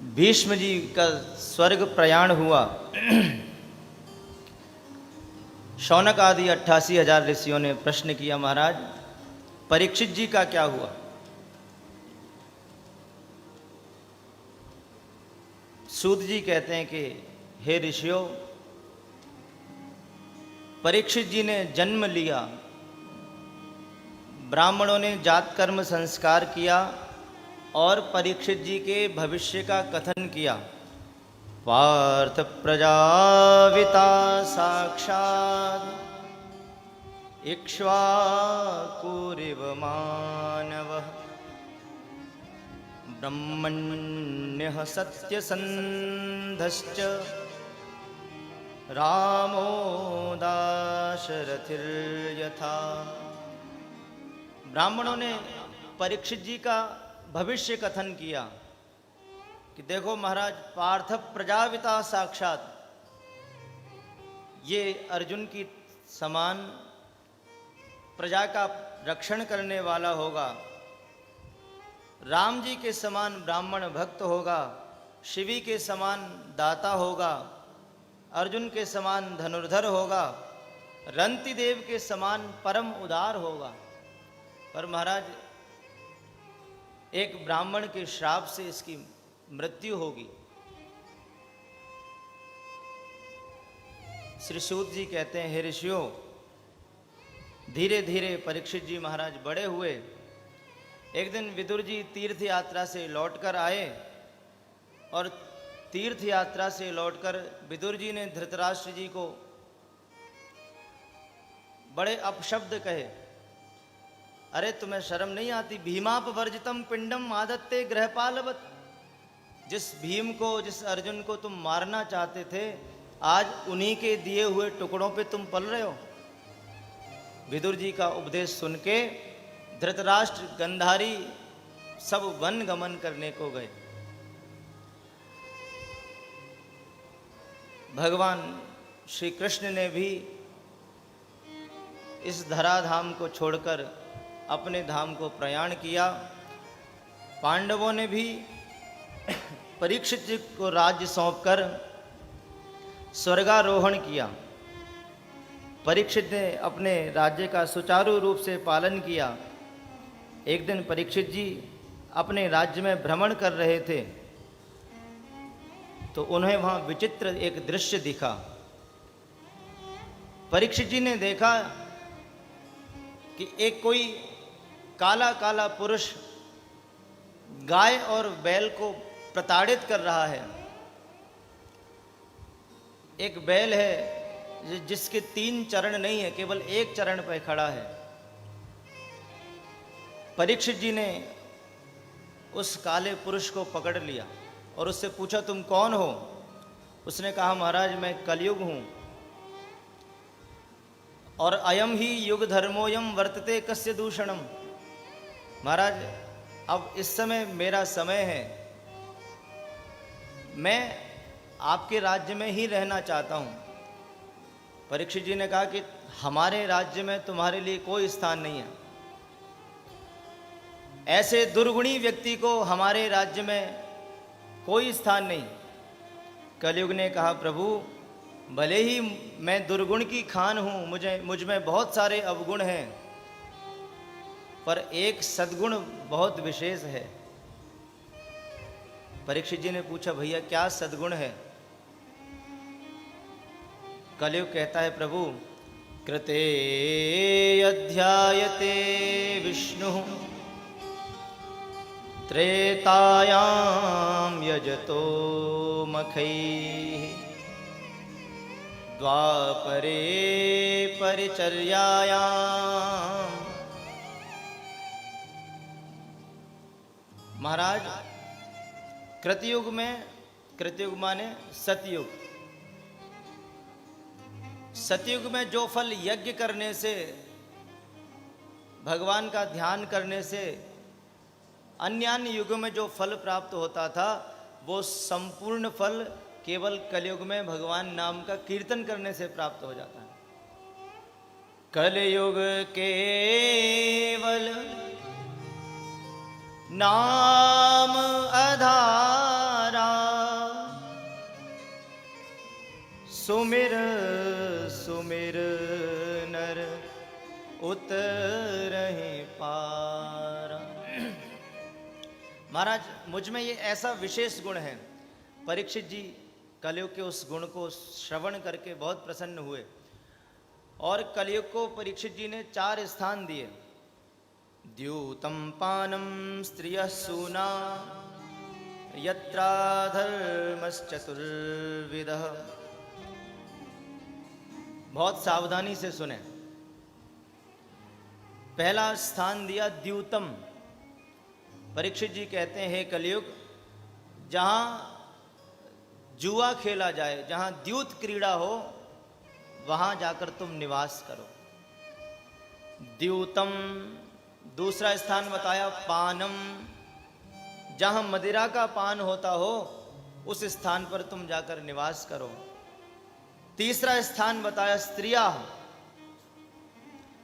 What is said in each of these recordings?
भीष्म जी का स्वर्ग प्रयाण हुआ। शौनक आदि 88,000 ऋषियों ने प्रश्न किया, महाराज परीक्षित जी का क्या हुआ? सूत जी कहते हैं कि हे ऋषियों, परीक्षित जी ने जन्म लिया, ब्राह्मणों ने जात कर्म संस्कार किया और परीक्षित जी के भविष्य का कथन किया। पार्थ प्रजाविता साक्षात् इक्ष्वाकुरिव मानवः ब्रह्मण्यः सत्यसन्धश्च रामो दाशरथिर्यथा। ब्राह्मणों ने परीक्षित जी का भविष्य कथन किया कि देखो महाराज, पार्थ प्रजापिता साक्षात, ये अर्जुन की समान प्रजा का रक्षण करने वाला होगा, राम जी के समान ब्राह्मण भक्त होगा, शिवी के समान दाता होगा, अर्जुन के समान धनुर्धर होगा, रंति देव के समान परम उदार होगा। पर महाराज, एक ब्राह्मण के श्राप से इसकी मृत्यु होगी। श्री सूत जी कहते हैं, हे ऋषियों, धीरे धीरे परीक्षित जी महाराज बड़े हुए। एक दिन विदुर जी तीर्थ यात्रा से लौटकर आए और तीर्थ यात्रा से लौटकर विदुर जी ने धृतराष्ट्र जी को बड़े अपशब्द कहे। अरे तुम्हें शर्म नहीं आती? भीमापवर्जितम पिंडम आदत्ते गृहपालवत। जिस भीम को, जिस अर्जुन को तुम मारना चाहते थे, आज उन्हीं के दिए हुए टुकड़ों पे तुम पल रहे हो। विदुर जी का उपदेश सुन के धृतराष्ट्र गंधारी सब वन गमन करने को गए। भगवान श्री कृष्ण ने भी इस धराधाम को छोड़कर अपने धाम को प्रयाण किया। पांडवों ने भी परीक्षित जी को राज्य सौंपकर स्वर्गारोहण किया। परीक्षित ने अपने राज्य का सुचारू रूप से पालन किया। एक दिन परीक्षित जी अपने राज्य में भ्रमण कर रहे थे तो उन्हें वहां विचित्र एक दृश्य दिखा। परीक्षित जी ने देखा कि एक कोई काला काला पुरुष गाय और बैल को प्रताड़ित कर रहा है। एक बैल है जिसके 3 चरण नहीं है, केवल एक चरण पर खड़ा है। परीक्षित जी ने उस काले पुरुष को पकड़ लिया और उससे पूछा, तुम कौन हो? उसने कहा, महाराज मैं कलयुग हूं और अयम ही युग धर्मोयम वर्तते कस्य दूषणम। महाराज, अब इस समय मेरा समय है, मैं आपके राज्य में ही रहना चाहता हूं। परीक्षित जी ने कहा कि हमारे राज्य में तुम्हारे लिए कोई स्थान नहीं है। ऐसे दुर्गुणी व्यक्ति को हमारे राज्य में कोई स्थान नहीं। कलयुग ने कहा, प्रभु भले ही मैं दुर्गुण की खान हूं, मुझ में बहुत सारे अवगुण हैं, पर एक सद्गुण बहुत विशेष है। परीक्षित जी ने पूछा, भैया क्या सद्गुण है? कलयुग कहता है, प्रभु कृते अध्यायते विष्णु त्रेतायाम यजतो मखैः द्वापरे परिचर्यायाम। महाराज, कृतयुग में, कृतयुग माने सतयुग, सतयुग में जो फल यज्ञ करने से, भगवान का ध्यान करने से अन्य अन्य युगों में जो फल प्राप्त होता था, वो संपूर्ण फल केवल कलयुग में भगवान नाम का कीर्तन करने से प्राप्त हो जाता है। कलयुग केवल नाम आधारा सुमिर सुमिर नर उतरहि पारा। महाराज, मुझ में ये ऐसा विशेष गुण है। परीक्षित जी कलयुग के उस गुण को श्रवण करके बहुत प्रसन्न हुए और कलयुग को परीक्षित जी ने 4 स्थान दिए। द्यूतम पानम स्त्रियः सूना यत्राधर्मश्चतुर्विधः। बहुत सावधानी से सुने। पहला स्थान दिया द्यूतम। परीक्षित जी कहते हैं, हे कलयुग, जहां जुआ खेला जाए, जहां द्यूत क्रीड़ा हो, वहां जाकर तुम निवास करो। द्यूतम। दूसरा स्थान बताया पानम। जहां मदिरा का पान होता हो, उस स्थान पर तुम जाकर निवास करो। तीसरा स्थान बताया स्त्रिया।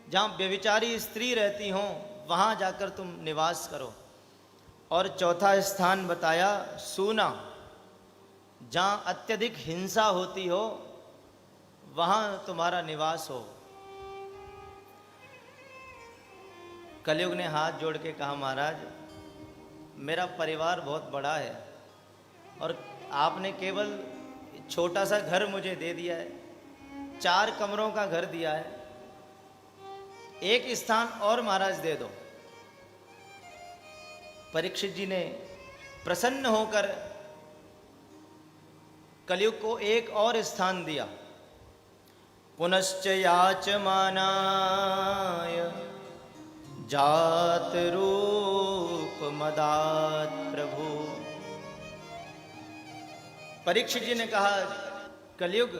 जहां व्यभिचारी स्त्री रहती हो, वहां जाकर तुम निवास करो। और चौथा स्थान बताया सूना। जहां अत्यधिक हिंसा होती हो, वहां तुम्हारा निवास हो। कलयुग ने हाथ जोड़ के कहा, महाराज, मेरा परिवार बहुत बड़ा है और आपने केवल छोटा सा घर मुझे दे दिया है, 4 कमरों का घर दिया है, एक स्थान और महाराज दे दो। परीक्षित जी ने प्रसन्न होकर कलयुग को एक और स्थान दिया। पुनश्च याचमानाय जात रूप मदात प्रभु। परीक्षित जी ने कहा, कलयुग,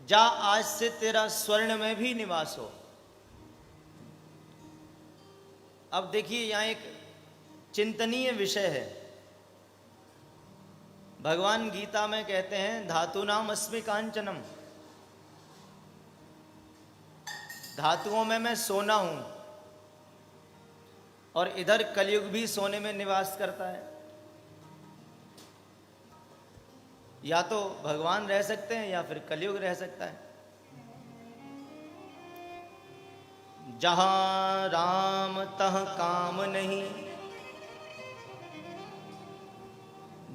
जा आज से तेरा स्वर्ण में भी निवास हो। अब देखिए, यहां एक चिंतनीय विषय है। भगवान गीता में कहते हैं, धातुनाम अस्मि कांचनम। धातुओं में मैं सोना हूं, और इधर कलयुग भी सोने में निवास करता है। या तो भगवान रह सकते हैं या फिर कलयुग रह सकता है। जहां राम तह काम नहीं,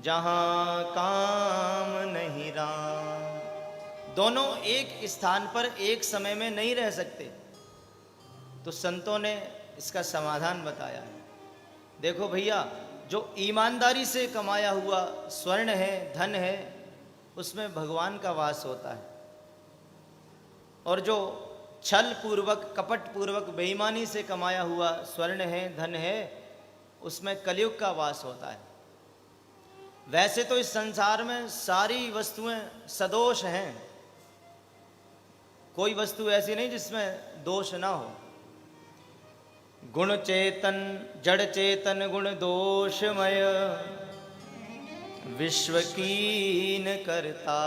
जहां काम नहीं राम। दोनों एक स्थान पर एक समय में नहीं रह सकते। तो संतों ने इसका समाधान बताया है। देखो भैया, जो ईमानदारी से कमाया हुआ स्वर्ण है, धन है, उसमें भगवान का वास होता है। और जो छल पूर्वक, कपट पूर्वक, बेईमानी से कमाया हुआ स्वर्ण है, धन है, उसमें कलयुग का वास होता है। वैसे तो इस संसार में सारी वस्तुएं सदोष हैं, कोई वस्तु ऐसी नहीं जिसमें दोष ना हो। गुण चेतन जड़ चेतन गुण दोषमय, विश्व कीन करता।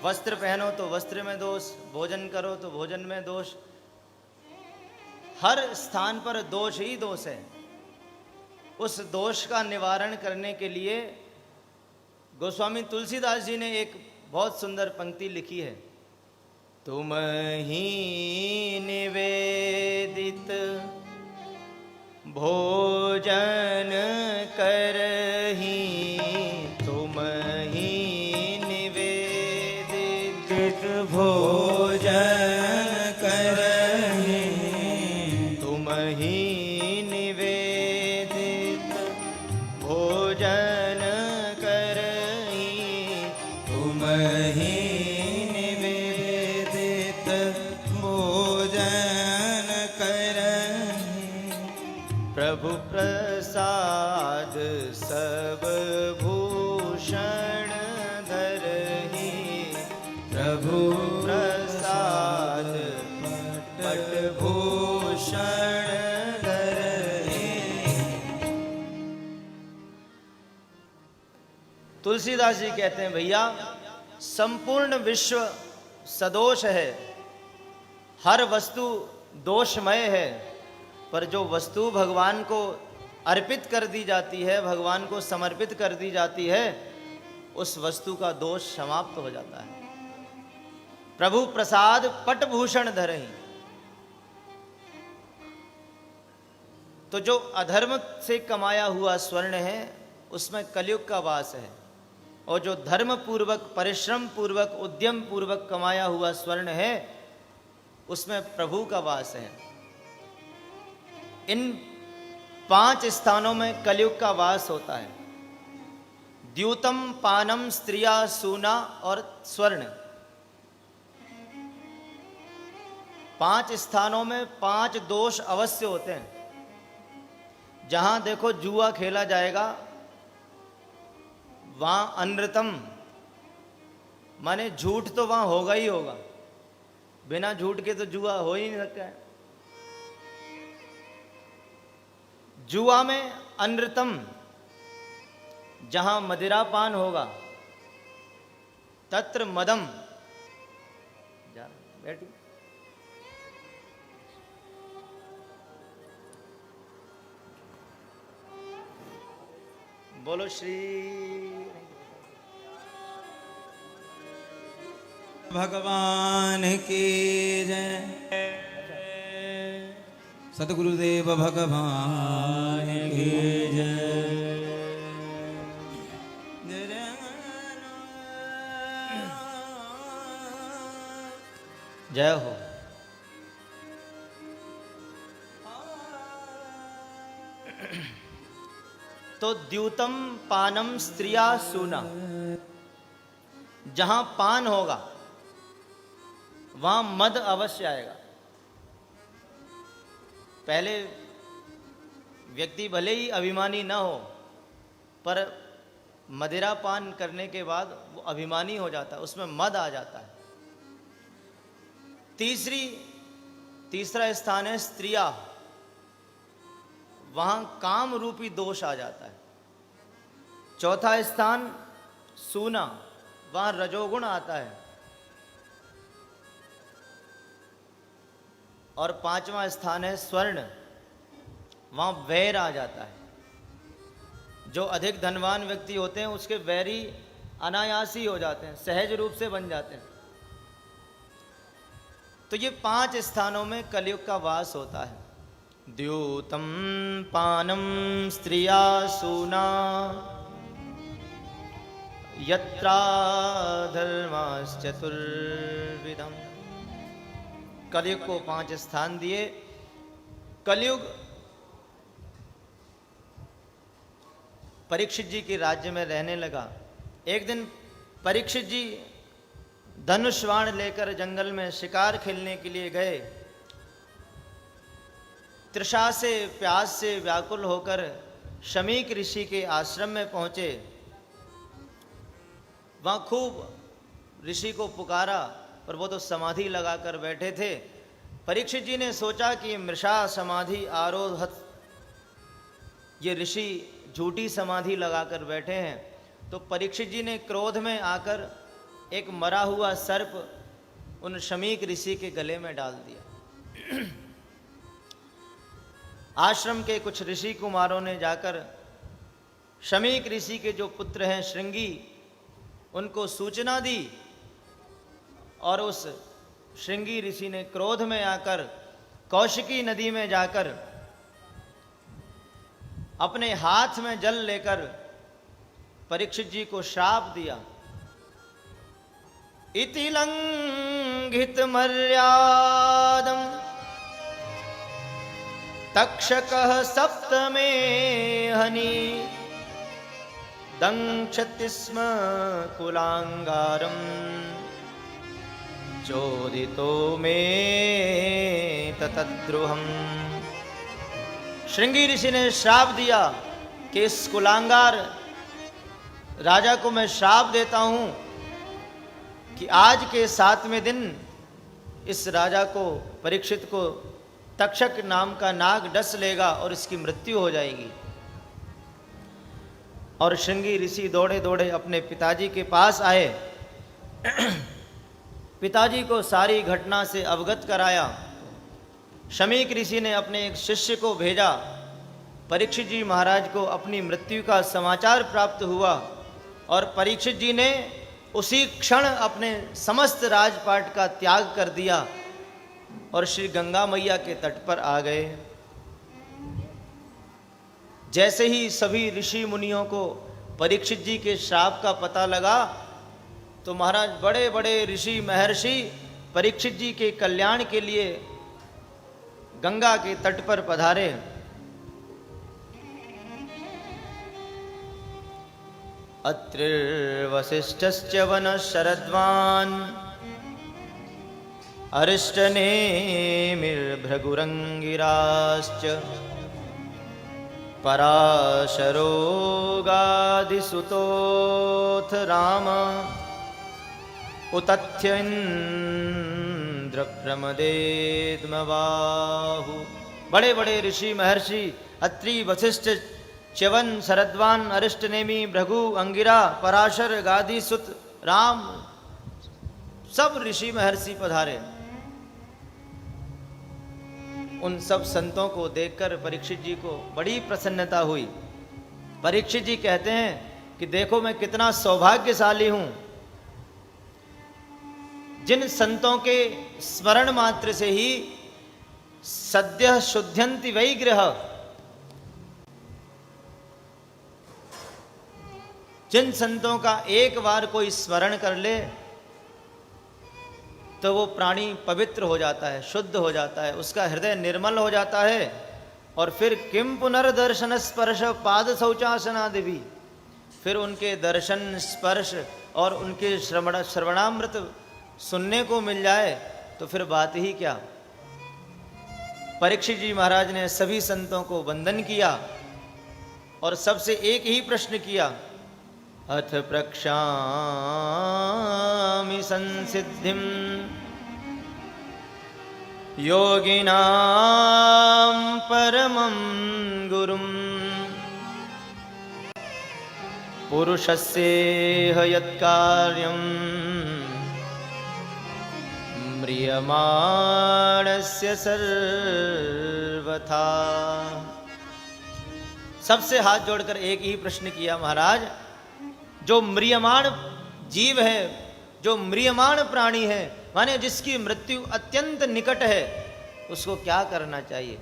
वस्त्र पहनो तो वस्त्र में दोष, भोजन करो तो भोजन में दोष, हर स्थान पर दोष ही दोष है। उस दोष का निवारण करने के लिए गोस्वामी तुलसीदास जी ने एक बहुत सुंदर पंक्ति लिखी है। तुम ही निवेदित भोजन करही, तुम ही निवेदित भोजन करही, तुम ही निवेदित भोजन करही, तुम ही निवेदित भोजन करही। प्रभु प्रसाद सब भूषण धरही, प्रभु प्रसाद पट भूषण धरही। तुलसीदास जी कहते हैं, भैया, संपूर्ण विश्व सदोष है, हर वस्तु दोषमय है, पर जो वस्तु भगवान को अर्पित कर दी जाती है, भगवान को समर्पित कर दी जाती है, उस वस्तु का दोष समाप्त हो जाता है। प्रभु प्रसाद पटभूषण धरहि। तो जो अधर्म से कमाया हुआ स्वर्ण है उसमें कलयुग का वास है, और जो धर्म पूर्वक, परिश्रम पूर्वक, उद्यम पूर्वक कमाया हुआ स्वर्ण है उसमें प्रभु का वास है। इन 5 स्थानों में कलयुग का वास होता है। द्यूतम, पानम, स्त्रिया, सूना और स्वर्ण। 5 स्थानों में 5 दोष अवश्य होते हैं। जहां देखो जुआ खेला जाएगा वहां अनृतम, माने झूठ तो वहां होगा ही होगा, बिना झूठ के तो जुआ हो ही नहीं सकता है। जुआ में अनृतम, जहां मदिरापान होगा, तत्र मदम। जा बैठी। बोलो श्री भगवान की जय। सतगुरुदेव भगवान की जय। जय हो। तो द्यूतम, पानम, स्त्रिया, सूना। जहां पान होगा वहां मद अवश्य आएगा। पहले व्यक्ति भले ही अभिमानी ना हो, पर मदिरा पान करने के बाद वो अभिमानी हो जाता है, उसमें मद आ जाता है। तीसरा स्थान है स्त्रिया, वहां काम रूपी दोष आ जाता है। चौथा स्थान सूना, वहां रजोगुण आता है। और 5वां स्थान है स्वर्ण, वहां वैर आ जाता है। जो अधिक धनवान व्यक्ति होते हैं उसके वैरी अनायासी हो जाते हैं, सहज रूप से बन जाते हैं। तो ये 5 स्थानों में कलयुग का वास होता है। द्यूतम, पानम, स्त्रिया, सूना, यत्रा धर्माश्चतुर्विधम्। कलयुग को 5 स्थान दिए। कलयुग परीक्षित जी के राज्य में रहने लगा। एक दिन परीक्षित जी धनुष बाण लेकर जंगल में शिकार खेलने के लिए गए। तृषा से, प्यास से व्याकुल होकर शमीक ऋषि के आश्रम में पहुंचे। वहां खूब ऋषि को पुकारा, पर वो तो समाधि लगाकर बैठे थे। परीक्षित जी ने सोचा कि मृषा समाधि आरोहत, ये ऋषि झूठी समाधि लगाकर बैठे हैं। तो परीक्षित जी ने क्रोध में आकर एक मरा हुआ सर्प उन शमीक ऋषि के गले में डाल दिया। आश्रम के कुछ ऋषि कुमारों ने जाकर शमीक ऋषि के जो पुत्र हैं श्रृंगी, उनको सूचना दी। और उस श्रृंगी ऋषि ने क्रोध में आकर कौशिकी नदी में जाकर अपने हाथ में जल लेकर परीक्षित जी को श्राप दिया। इति लंघित मर्यादम तक्षकः सप्तमे हनि दंक्षति स्म कुलांगारम चोदितो मे ततद्रुहम्। श्रृंगी ऋषि ने श्राप दिया कि इस कुलांगार राजा को मैं श्राप देता हूं कि आज के 7वें दिन इस राजा को, परीक्षित को, तक्षक नाम का नाग डस लेगा और इसकी मृत्यु हो जाएगी। और श्रृंगी ऋषि दौड़े दौड़े अपने पिताजी के पास आए। पिताजी को सारी घटना से अवगत कराया। शमीक ऋषि ने अपने एक शिष्य को भेजा। परीक्षित जी महाराज को अपनी मृत्यु का समाचार प्राप्त हुआ और परीक्षित जी ने उसी क्षण अपने समस्त राजपाट का त्याग कर दिया और श्री गंगा मैया के तट पर आ गए। जैसे ही सभी ऋषि मुनियों को परीक्षित जी के श्राप का पता लगा तो महाराज बड़े बड़े ऋषि महर्षि परीक्षित जी के कल्याण के लिए गंगा के तट पर पधारे। अत्रिर्वसिष्ठश्च वनः शरद्वान् अरिष्टनेमिर्भृगुरङ्गिराश्च पराशरो गादिसुतोऽथ राम उतथ्य इंद्रप्रमदेद्मबाहु। बड़े बड़े ऋषि महर्षि अत्रि वशिष्ठ च्यवन शरद्वान अरिष्टनेमि भृगु अंगिरा पराशर गादी सुत राम सब ऋषि महर्षि पधारे। उन सब संतों को देखकर परीक्षित जी को बड़ी प्रसन्नता हुई। परीक्षित जी कहते हैं कि देखो मैं कितना सौभाग्यशाली हूं, जिन संतों के स्मरण मात्र से ही सद्यः शुद्ध्यन्ति वैग्रह, जिन संतों का एक बार कोई स्मरण कर ले तो वो प्राणी पवित्र हो जाता है, शुद्ध हो जाता है, उसका हृदय निर्मल हो जाता है। और फिर किम पुनर्दर्शन स्पर्श पाद शौचासनादि भी, फिर उनके दर्शन स्पर्श और उनके श्रवणामृत सुनने को मिल जाए तो फिर बात ही क्या। परीक्षित जी महाराज ने सभी संतों को वंदन किया और सबसे एक ही प्रश्न किया, अथ प्रक्षामि संसिद्धिम योगिनां परमं गुरुं पुरुषस्येह यत्कार्यं म्रियमाणस्य सर्वथा। सबसे हाथ जोड़कर एक ही प्रश्न किया, महाराज जो म्रियमाण जीव है, जो म्रियमाण प्राणी है, माने जिसकी मृत्यु अत्यंत निकट है, उसको क्या करना चाहिए।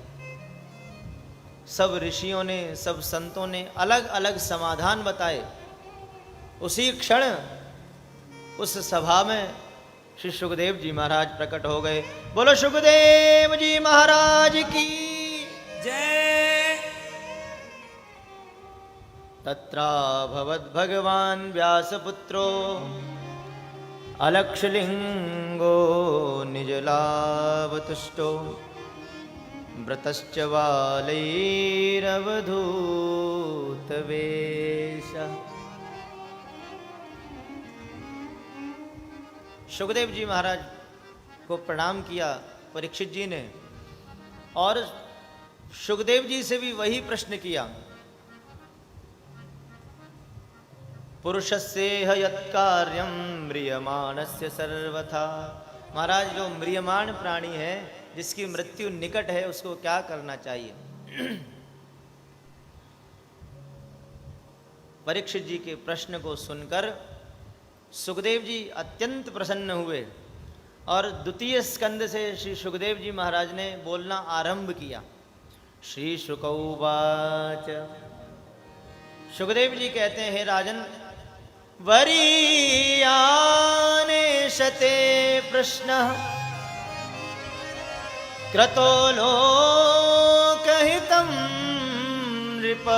सब ऋषियों ने, सब संतों ने अलग अलग समाधान बताए। उसी क्षण उस सभा में श्री सुखदेव जी महाराज प्रकट हो गए। बोलो सुखदेव जी महाराज की जय। तत्राभवद् भगवान् व्यासपुत्रो अलक्षलिंगो निजलावतुष्टो व्रतश्च बालैरवधूतवेशः। सुखदेव जी महाराज को प्रणाम किया परीक्षित जी ने, और सुखदेव जी से भी वही प्रश्न किया, पुरुषस्येह यत्कार्यं म्रियमाणस्य सर्वथा। महाराज जो म्रियमाण प्राणी है, जिसकी मृत्यु निकट है, उसको क्या करना चाहिए। परीक्षित जी के प्रश्न को सुनकर सुखदेव जी अत्यंत प्रसन्न हुए और द्वितीय स्कंद से श्री सुखदेव जी महाराज ने बोलना आरंभ किया। श्री शुक उवाच, सुखदेव जी कहते हैं, हे राजन, वरीयाने शते प्रश्न क्रतो लोकहितं नृप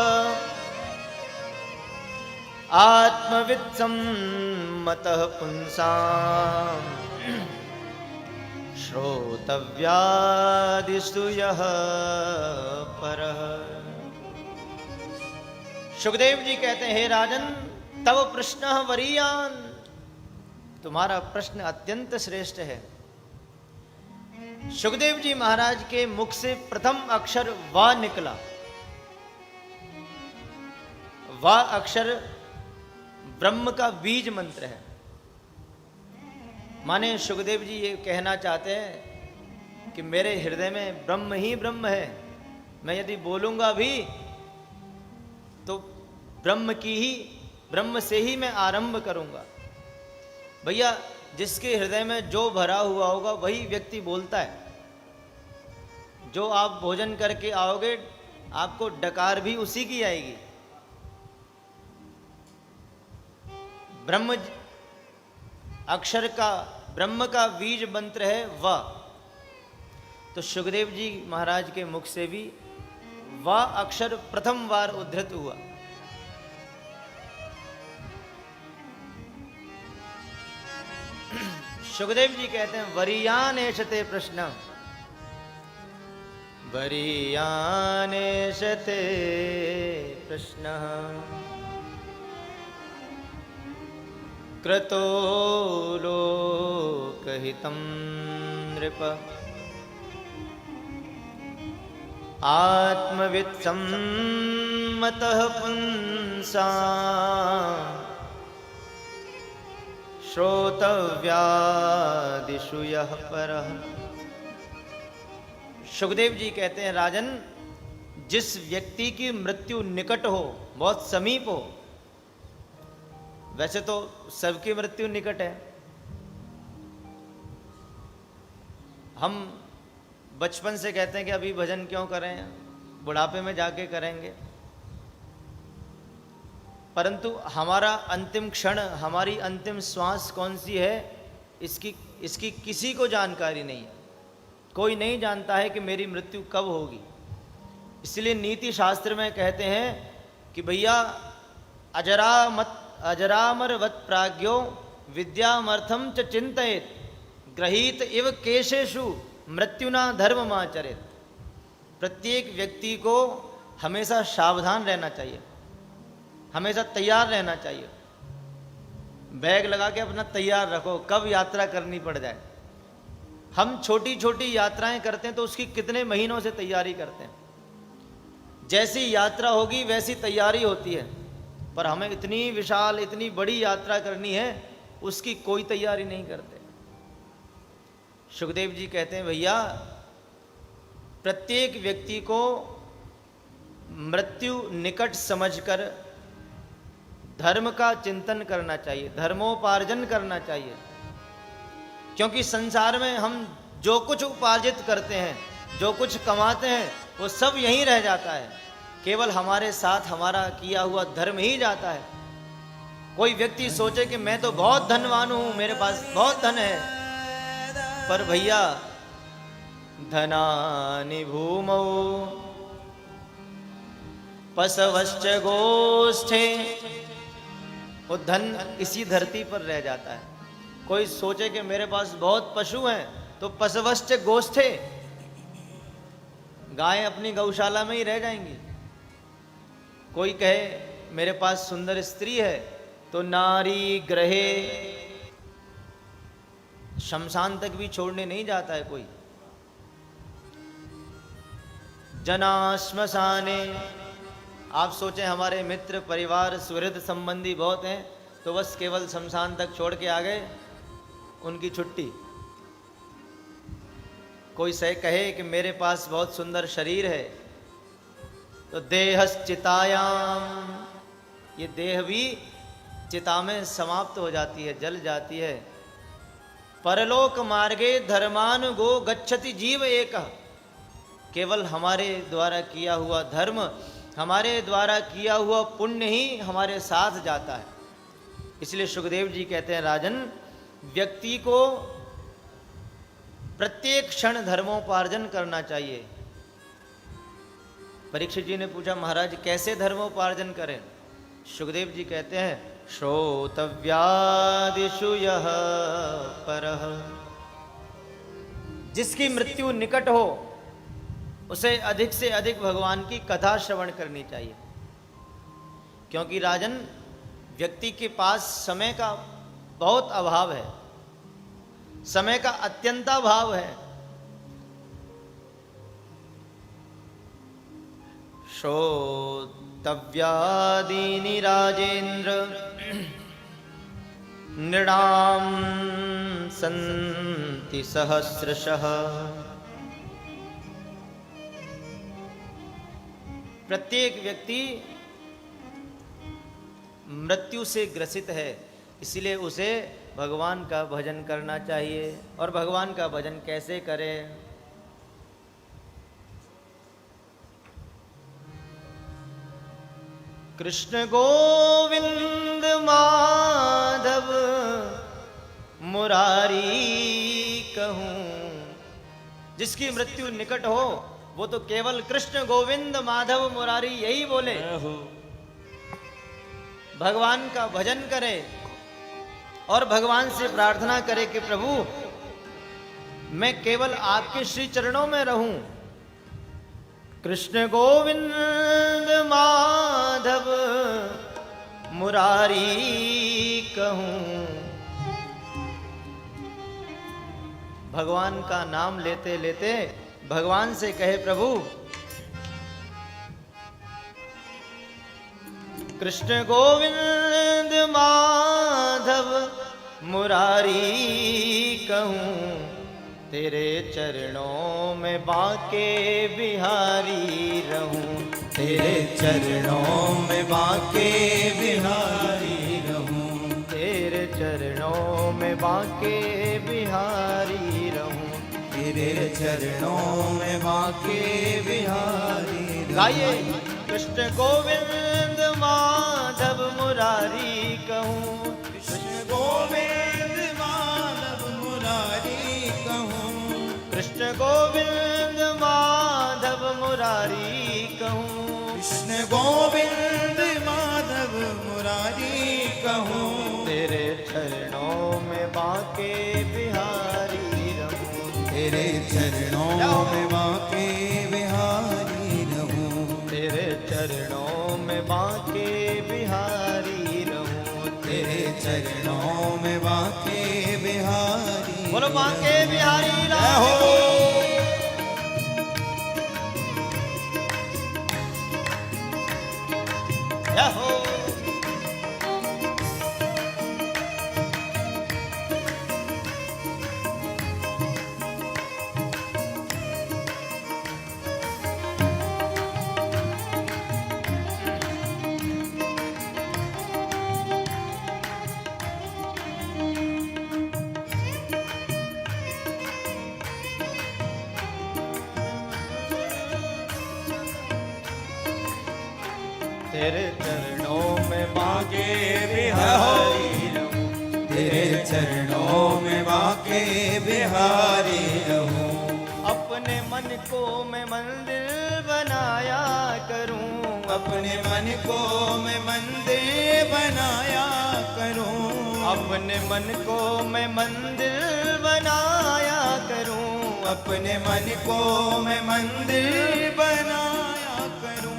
आत्मवित्सम्मतः पुंसाम् श्रोतव्यादिषु यः परः। सुखदेव जी कहते हैं, हे राजन, तव प्रश्न वरीयान, तुम्हारा प्रश्न अत्यंत श्रेष्ठ है। सुखदेव जी महाराज के मुख से प्रथम अक्षर वा निकला। वा अक्षर ब्रह्म का बीज मंत्र है। माने सुखदेव जी ये कहना चाहते हैं कि मेरे हृदय में ब्रह्म ही ब्रह्म है। मैं यदि बोलूंगा भी तो ब्रह्म से ही मैं आरंभ करूंगा। भैया जिसके हृदय में जो भरा हुआ होगा वही व्यक्ति बोलता है। जो आप भोजन करके आओगे आपको डकार भी उसी की आएगी। ब्रह्म अक्षर का, ब्रह्म का बीज मंत्र है व। तो सुखदेव जी महाराज के मुख से भी व अक्षर प्रथम बार उद्धृत हुआ। सुखदेव जी कहते हैं वरीयान एषते प्रश्न, वरीयान एषते प्रश्न क्रतो लोकहितं नृप आत्मवित् सम्मतः पुंसा श्रोतव्यादिषु यः परः। सुखदेव जी कहते हैं राजन, जिस व्यक्ति की मृत्यु निकट हो, बहुत समीप हो, वैसे तो सबकी मृत्यु निकट है। हम बचपन से कहते हैं कि अभी भजन क्यों करें, बुढ़ापे में जाके करेंगे, परंतु हमारा अंतिम क्षण, हमारी अंतिम श्वास कौन सी है इसकी किसी को जानकारी नहीं है। कोई नहीं जानता है कि मेरी मृत्यु कब होगी। इसलिए नीति शास्त्र में कहते हैं कि भैया अजरामरवत् प्राज्ञो विद्यामर्थम च चिंतयेत् ग्रहीत इव केशेषु मृत्युना धर्ममाचरेत्। प्रत्येक व्यक्ति को हमेशा सावधान रहना चाहिए, हमेशा तैयार रहना चाहिए। बैग लगा के अपना तैयार रखो, कब यात्रा करनी पड़ जाए। हम छोटी छोटी यात्राएं करते हैं तो उसकी कितने महीनों से तैयारी करते हैं। जैसी यात्रा होगी वैसी तैयारी होती है, पर हमें इतनी विशाल, इतनी बड़ी यात्रा करनी है, उसकी कोई तैयारी नहीं करते। सुखदेव जी कहते हैं भैया प्रत्येक व्यक्ति को मृत्यु निकट समझकर धर्म का चिंतन करना चाहिए, धर्मोपार्जन करना चाहिए। क्योंकि संसार में हम जो कुछ उपार्जित करते हैं, जो कुछ कमाते हैं, वो सब यहीं रह जाता है। केवल हमारे साथ हमारा किया हुआ धर्म ही जाता है। कोई व्यक्ति सोचे कि मैं तो बहुत धनवान हूं, मेरे पास बहुत धन है, पर भैया धनानि भूमौ पशवश्च गोष्ठे, वो धन इसी धरती पर रह जाता है। कोई सोचे कि मेरे पास बहुत पशु हैं, तो पशवश्च गोष्ठे, गायें अपनी गौशाला में ही रह जाएंगी। कोई कहे मेरे पास सुंदर स्त्री है, तो नारी ग्रहे, शमशान तक भी छोड़ने नहीं जाता है कोई। जना श्मशाने, आप सोचें हमारे मित्र परिवार सुहृद संबंधी बहुत हैं, तो बस केवल शमशान तक छोड़ के आ गए, उनकी छुट्टी। कोई से कहे कि मेरे पास बहुत सुंदर शरीर है, तो देहश्चितायाम, ये देह भी चिता में समाप्त हो जाती है, जल जाती है। परलोक मार्गे धर्मानुगो गच्छति जीव एक, केवल हमारे द्वारा किया हुआ धर्म, हमारे द्वारा किया हुआ पुण्य ही हमारे साथ जाता है। इसलिए सुखदेव जी कहते हैं राजन, व्यक्ति को प्रत्येक क्षण धर्मोपार्जन करना चाहिए। परीक्षित जी ने पूछा महाराज कैसे धर्मोपार्जन करें? सुखदेव जी कहते हैं श्रोतव्यादिषु यः परः, जिसकी मृत्यु निकट हो उसे अधिक से अधिक भगवान की कथा श्रवण करनी चाहिए। क्योंकि राजन व्यक्ति के पास समय का बहुत अभाव है, समय का अत्यंताभाव है। श्रोतव्यादीनि राजेन्द्र नृणां सन्ति सहस्रशः। प्रत्येक व्यक्ति मृत्यु से ग्रसित है, इसलिए उसे भगवान का भजन करना चाहिए। और भगवान का भजन कैसे करें? कृष्ण गोविंद माधव मुरारी कहूँ। जिसकी मृत्यु निकट हो वो तो केवल कृष्ण गोविंद माधव मुरारी यही बोले, भगवान का भजन करे और भगवान से प्रार्थना करे कि प्रभु मैं केवल आपके श्री चरणों में रहूं। कृष्ण गोविंद माधव मुरारी कहूं। भगवान का नाम लेते लेते भगवान से कहे प्रभु कृष्ण गोविंद माधव मुरारी कहूं। तेरे चरणों में बाके बिहारी रहूं। तेरे चरणों में बाके बिहारी रहूं। तेरे चरणों में बाके बिहारी रहूं। तेरे चरणों में बाके बिहारी रहूं। गाइए कृष्ण गोविंद माधव मुरारी कहूं। कृष्ण गोविंद माधव मुरारी कहूं। कृष्ण गोविंद माधव मुरारी कहूं। कृष्ण गोविंद माधव मुरारी कहूं। तेरे चरणों में बाके बिहारी रहूं। तेरे चरणों में बाके बिहारी रहूं। तेरे चरणों में बाके बिहारी रहूं। तेरे चरणों में बाके बिहारी। बोलो बाके बिहारी रहूं। जय हो। तेरे चरणों में बाके बिहारी रहूं। तेरे चरणों में बाके बिहारी रहूं। अपने मन को मैं मंदिर बनाया करूं। अपने मन को मैं मंदिर बनाया करूं। अपने मन को मैं मंदिर बनाया करूं। अपने मन को मैं मंदिर बनाया करूं।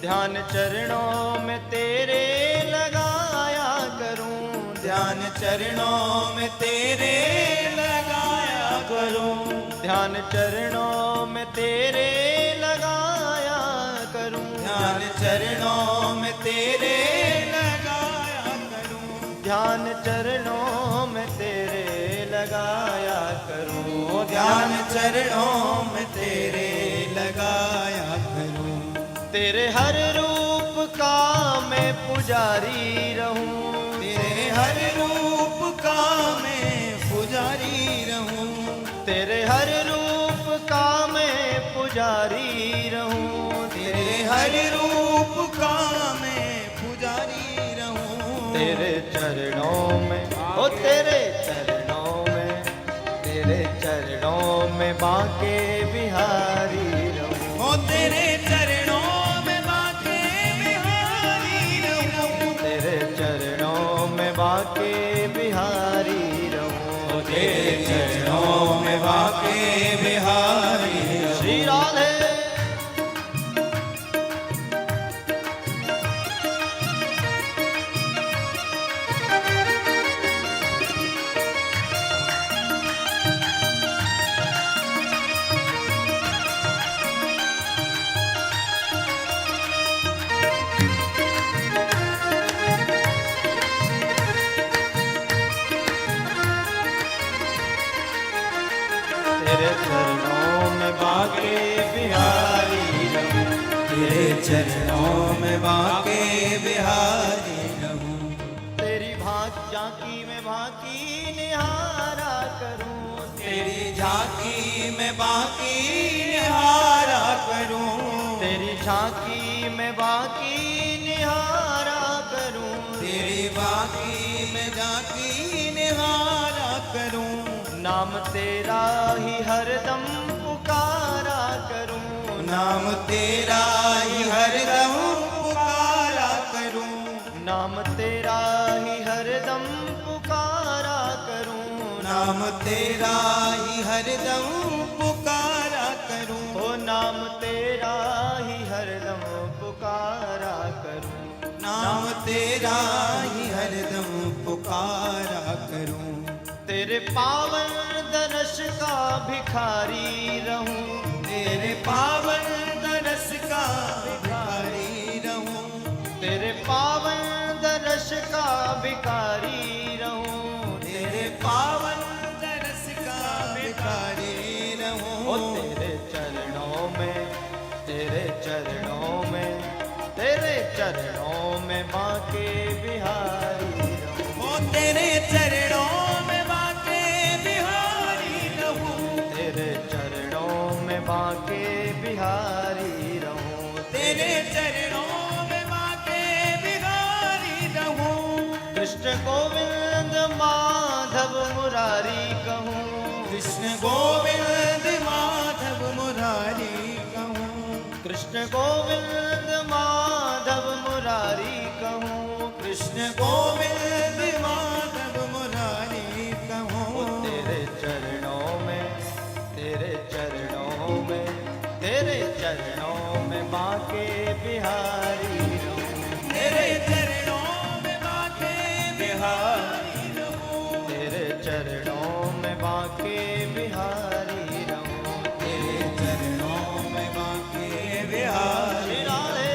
ध्यान चरणों में तेरे लगाया करूं। ध्यान चरणों में तेरे लगाया करूं। ध्यान चरणों में तेरे लगाया करूं। ध्यान चरणों में तेरे लगाया करूं। ध्यान चरणों में तेरे लगाया करूं। ध्यान चरणों में तेरे लगाया करूं। तेरे हर रूप का मैं पुजारी रहूं। तेरे हर रूप का मैं पुजारी रहूं। तेरे हर रूप का मैं पुजारी रहूं। तेरे हर रूप का मैं पुजारी रहूं। तेरे चरणों में ओ तेरे चरणों में, तेरे चरणों में बाके बिहारी रहूं। ओ तेरे चरणों में बाके बिहारी रहूं। तेरे चरणों में बाके बिहारी रहूं। तेरे चरणों में बाके बिहारी रहूं। श्री राधे। तेरे चरणों में बाके बिहारी रहूं। तेरे चरणों में बाके बिहारी रहूं। तेरी झांकी में झांकी झांकी में बाकी निहारा करूं, तेरी झांकी में बाकी निहारा करूं, तेरी बाकी में झांकी निहारा करूं, नाम तेरा ही हरदम पुकारा करूं, नाम तेरा ही हरदम पुकारा करूं, नाम तेरा ही हरदम पुकारा करूं, नाम तेरा ही हरदम पुकारा करूं, ओ नाम तेरा ही हरदम पुकारा करूं, नाम तेरा ही हरदम पुकारा करूं, तेरे पावन दरस का भिखारी रहूं, तेरे पावन दरस का भिखारी रहूं, तेरे पावन दरस का भिखारी रहूं, तेरे पावन दरस का भिखारी रहूं, ओ तेरे चरणों में, तेरे चरणों में, तेरे चरणों में बांके बिहारी रहूं, ओ तेरे चरणों में बांके बिहारी रहूं, तेरे चरणों में बांके बिहारी रहूं, तेरे चरणों में बांके बिहारी रहूं, कृष्ण गोविंद माधव मुरारी कहूँ, कृष्ण गोविंद माधव मुरारी कहूं, कृष्ण गोविंद माधव मुरारी कहूँ, कृष्ण गोविंद माधव मुरारी कहूं, तेरे चरणों में, तेरे चरणों में, तेरे चरणों में बांके बिहारी रहूं, तेरे चरणों में बांके बिहारी रहूं, तेरे चरणों में बांके बिहारी रहूं, तेरे चरणों में बांके बिहारी। श्री राधे।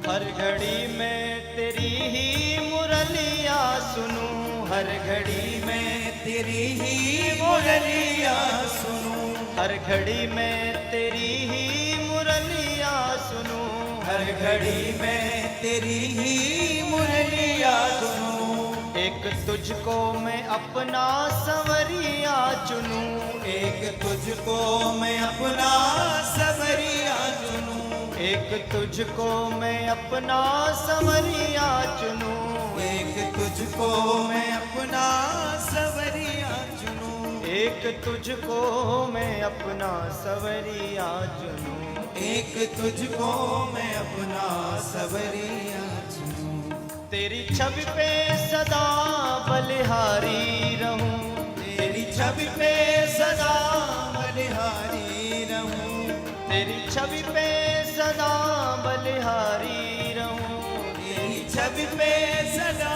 हर घड़ी में तेरी ही मुरलिया सुनूं, हर घड़ी में तेरी ही मुरलिया सुनूं, हर घड़ी में तेरी ही मुरलिया सुनूं, हर घड़ी में तेरी ही मुरलिया सुनूं, एक तुझको मैं अपना संवरिया चुनूं, एक तुझको मैं अपना सबरिया चुनूं, एक तुझको मैं अपना संवरिया चुनूं, एक तुझको मैं अपना सबरिया चुनूं, एक तुझको मैं अपना संवरिया चुनूं, एक तुझको मैं अपना सबरिया चुनूं, तेरी छवि पे सदा बलिहारी रहूं, तेरी छवि पे सदा बलिहारी रहूं, तेरी छवि पे सदा बलिहारी रहूं, तेरी छवि पे सदा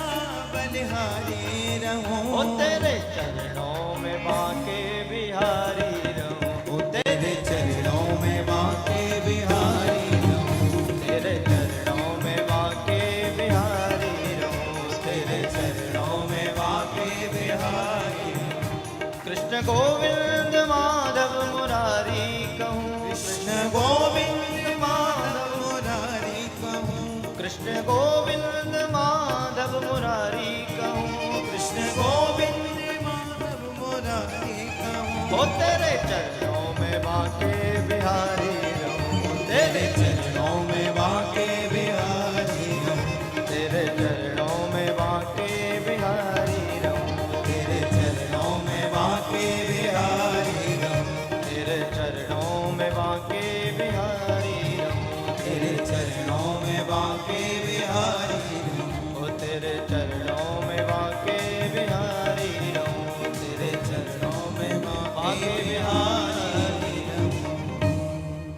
बलिहारी रहूं, ओ तेरे चरणों में बांके बिहारी रहूं, ओ तेरे चरणों में बांके बिहारी रहूं, तेरे चरणों में बांके बिहारी रहूं, तेरे चरणों में बांके बिहारी रहूं, कृष्ण गोविंद माधव मुरारी कहूँ, कृष्ण गोविंद माधव मुरारी कहूं, कृष्ण गोविंद माधव मुरारी कहूँ, कृष्ण गोविंद माधव मुरारी कहूं, ओ तेरे चरणों में बांके बिहारी रहूं, तेरे चरणों में बांके बिहारी रहूं, तेरे चरणों में बांके बिहारी रहूं, तेरे चरणों में बांके बिहारी रहूं, तेरे चरणों में बांके बिहारी रहूं, तेरे चरणों में बांके बिहारी रहूं, ओ तेरे चरणों में बांके बिहारी रहूं, तेरे चरणों में बांके बिहारी रहूं।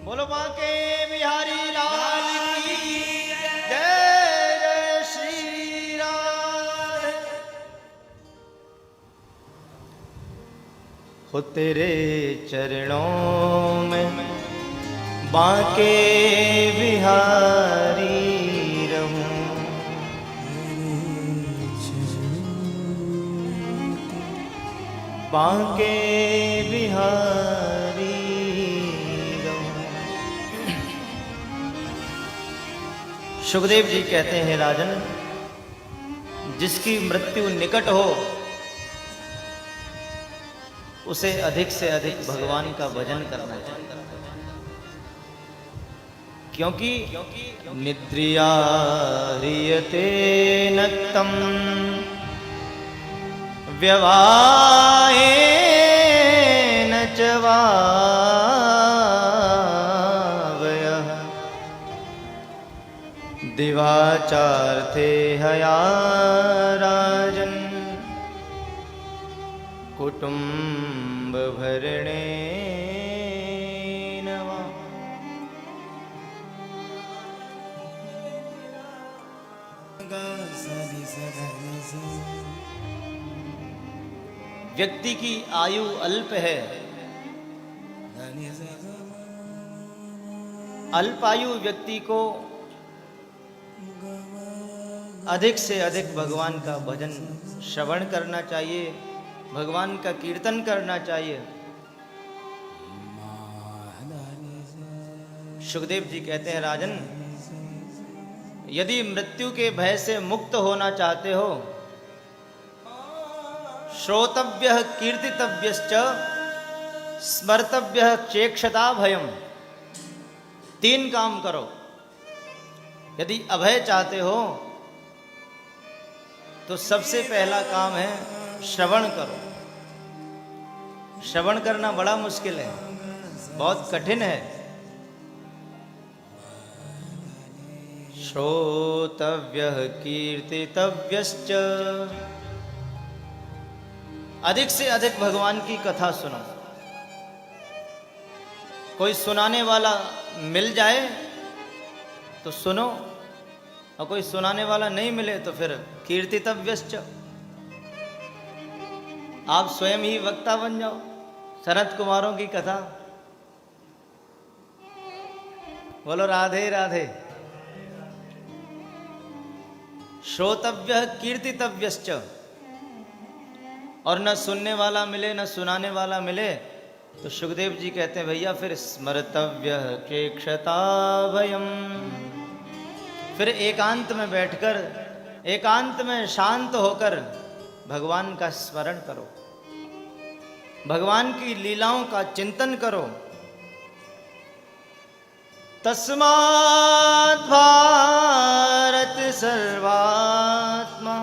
बोलो बांके बिहारी लाल की जय, जय श्री राम। हो तेरे चरणों में बांके बिहारी रहूं। बांके बिहारी रहूं। सुखदेव जी कहते हैं राजन, जिसकी मृत्यु निकट हो उसे अधिक से अधिक भगवान का भजन करना चाहिए, क्योंकि निद्रिया ह्रियते नक्तम व्यवायेन च वावयः दिवाचार्थे हया राजन् कुटुम्ब भरणे नवा। व्यक्ति की आयु अल्प है, अल्पायु व्यक्ति को अधिक से अधिक भगवान का भजन श्रवण करना चाहिए, भगवान का कीर्तन करना चाहिए। सुखदेव जी कहते हैं राजन, यदि मृत्यु के भय से मुक्त होना चाहते हो, श्रोतव्यः कीर्तितव्यश्च स्मर्तव्यः चेक्षता भयम्। 3 काम करो। यदि अभय चाहते हो तो सबसे पहला काम है श्रवण करो। श्रवण करना बड़ा मुश्किल है, बहुत कठिन है। श्रोतव्यः कीर्तितव्यश्च, अधिक से अधिक भगवान की कथा सुनो। कोई सुनाने वाला मिल जाए तो सुनो, और कोई सुनाने वाला नहीं मिले तो फिर कीर्तितव्यश्च, आप स्वयं ही वक्ता बन जाओ। सनत कुमारों की कथा, बोलो राधे राधे। श्रोतव्य कीर्तितव्यश्च, और न सुनने वाला मिले न सुनाने वाला मिले तो सुखदेव जी कहते हैं भैया फिर स्मर्तव्य चेक्षता भयम, फिर एकांत में बैठकर, एकांत में शांत होकर भगवान का स्मरण करो, भगवान की लीलाओं का चिंतन करो। तस्मात् भारत सर्वात्मा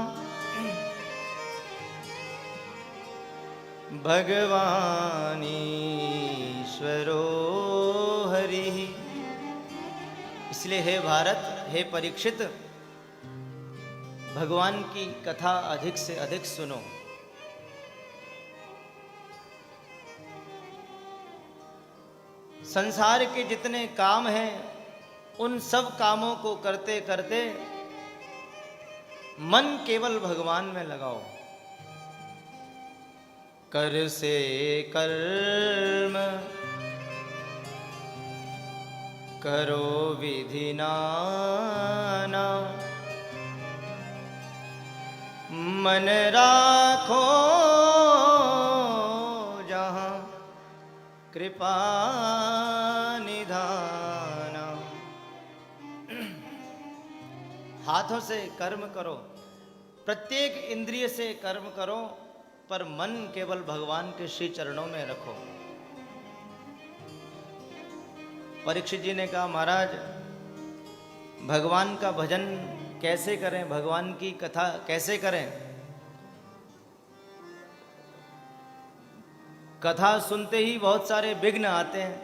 भगवानीश्वरो हरिः। इसलिए हे भारत, हे परीक्षित, भगवान की कथा अधिक से अधिक सुनो। संसार के जितने काम हैं उन सब कामों को करते करते मन केवल भगवान में लगाओ। कर से कर्म करो विधि नाना, मन राखो जहाँ कृपा निधाना। हाथों से कर्म करो, प्रत्येक इंद्रिय से कर्म करो, पर मन केवल भगवान के श्री चरणों में रखो। परीक्षित जी ने कहा महाराज भगवान का भजन कैसे करें, भगवान की कथा कैसे करें? कथा सुनते ही बहुत सारे विघ्न आते हैं।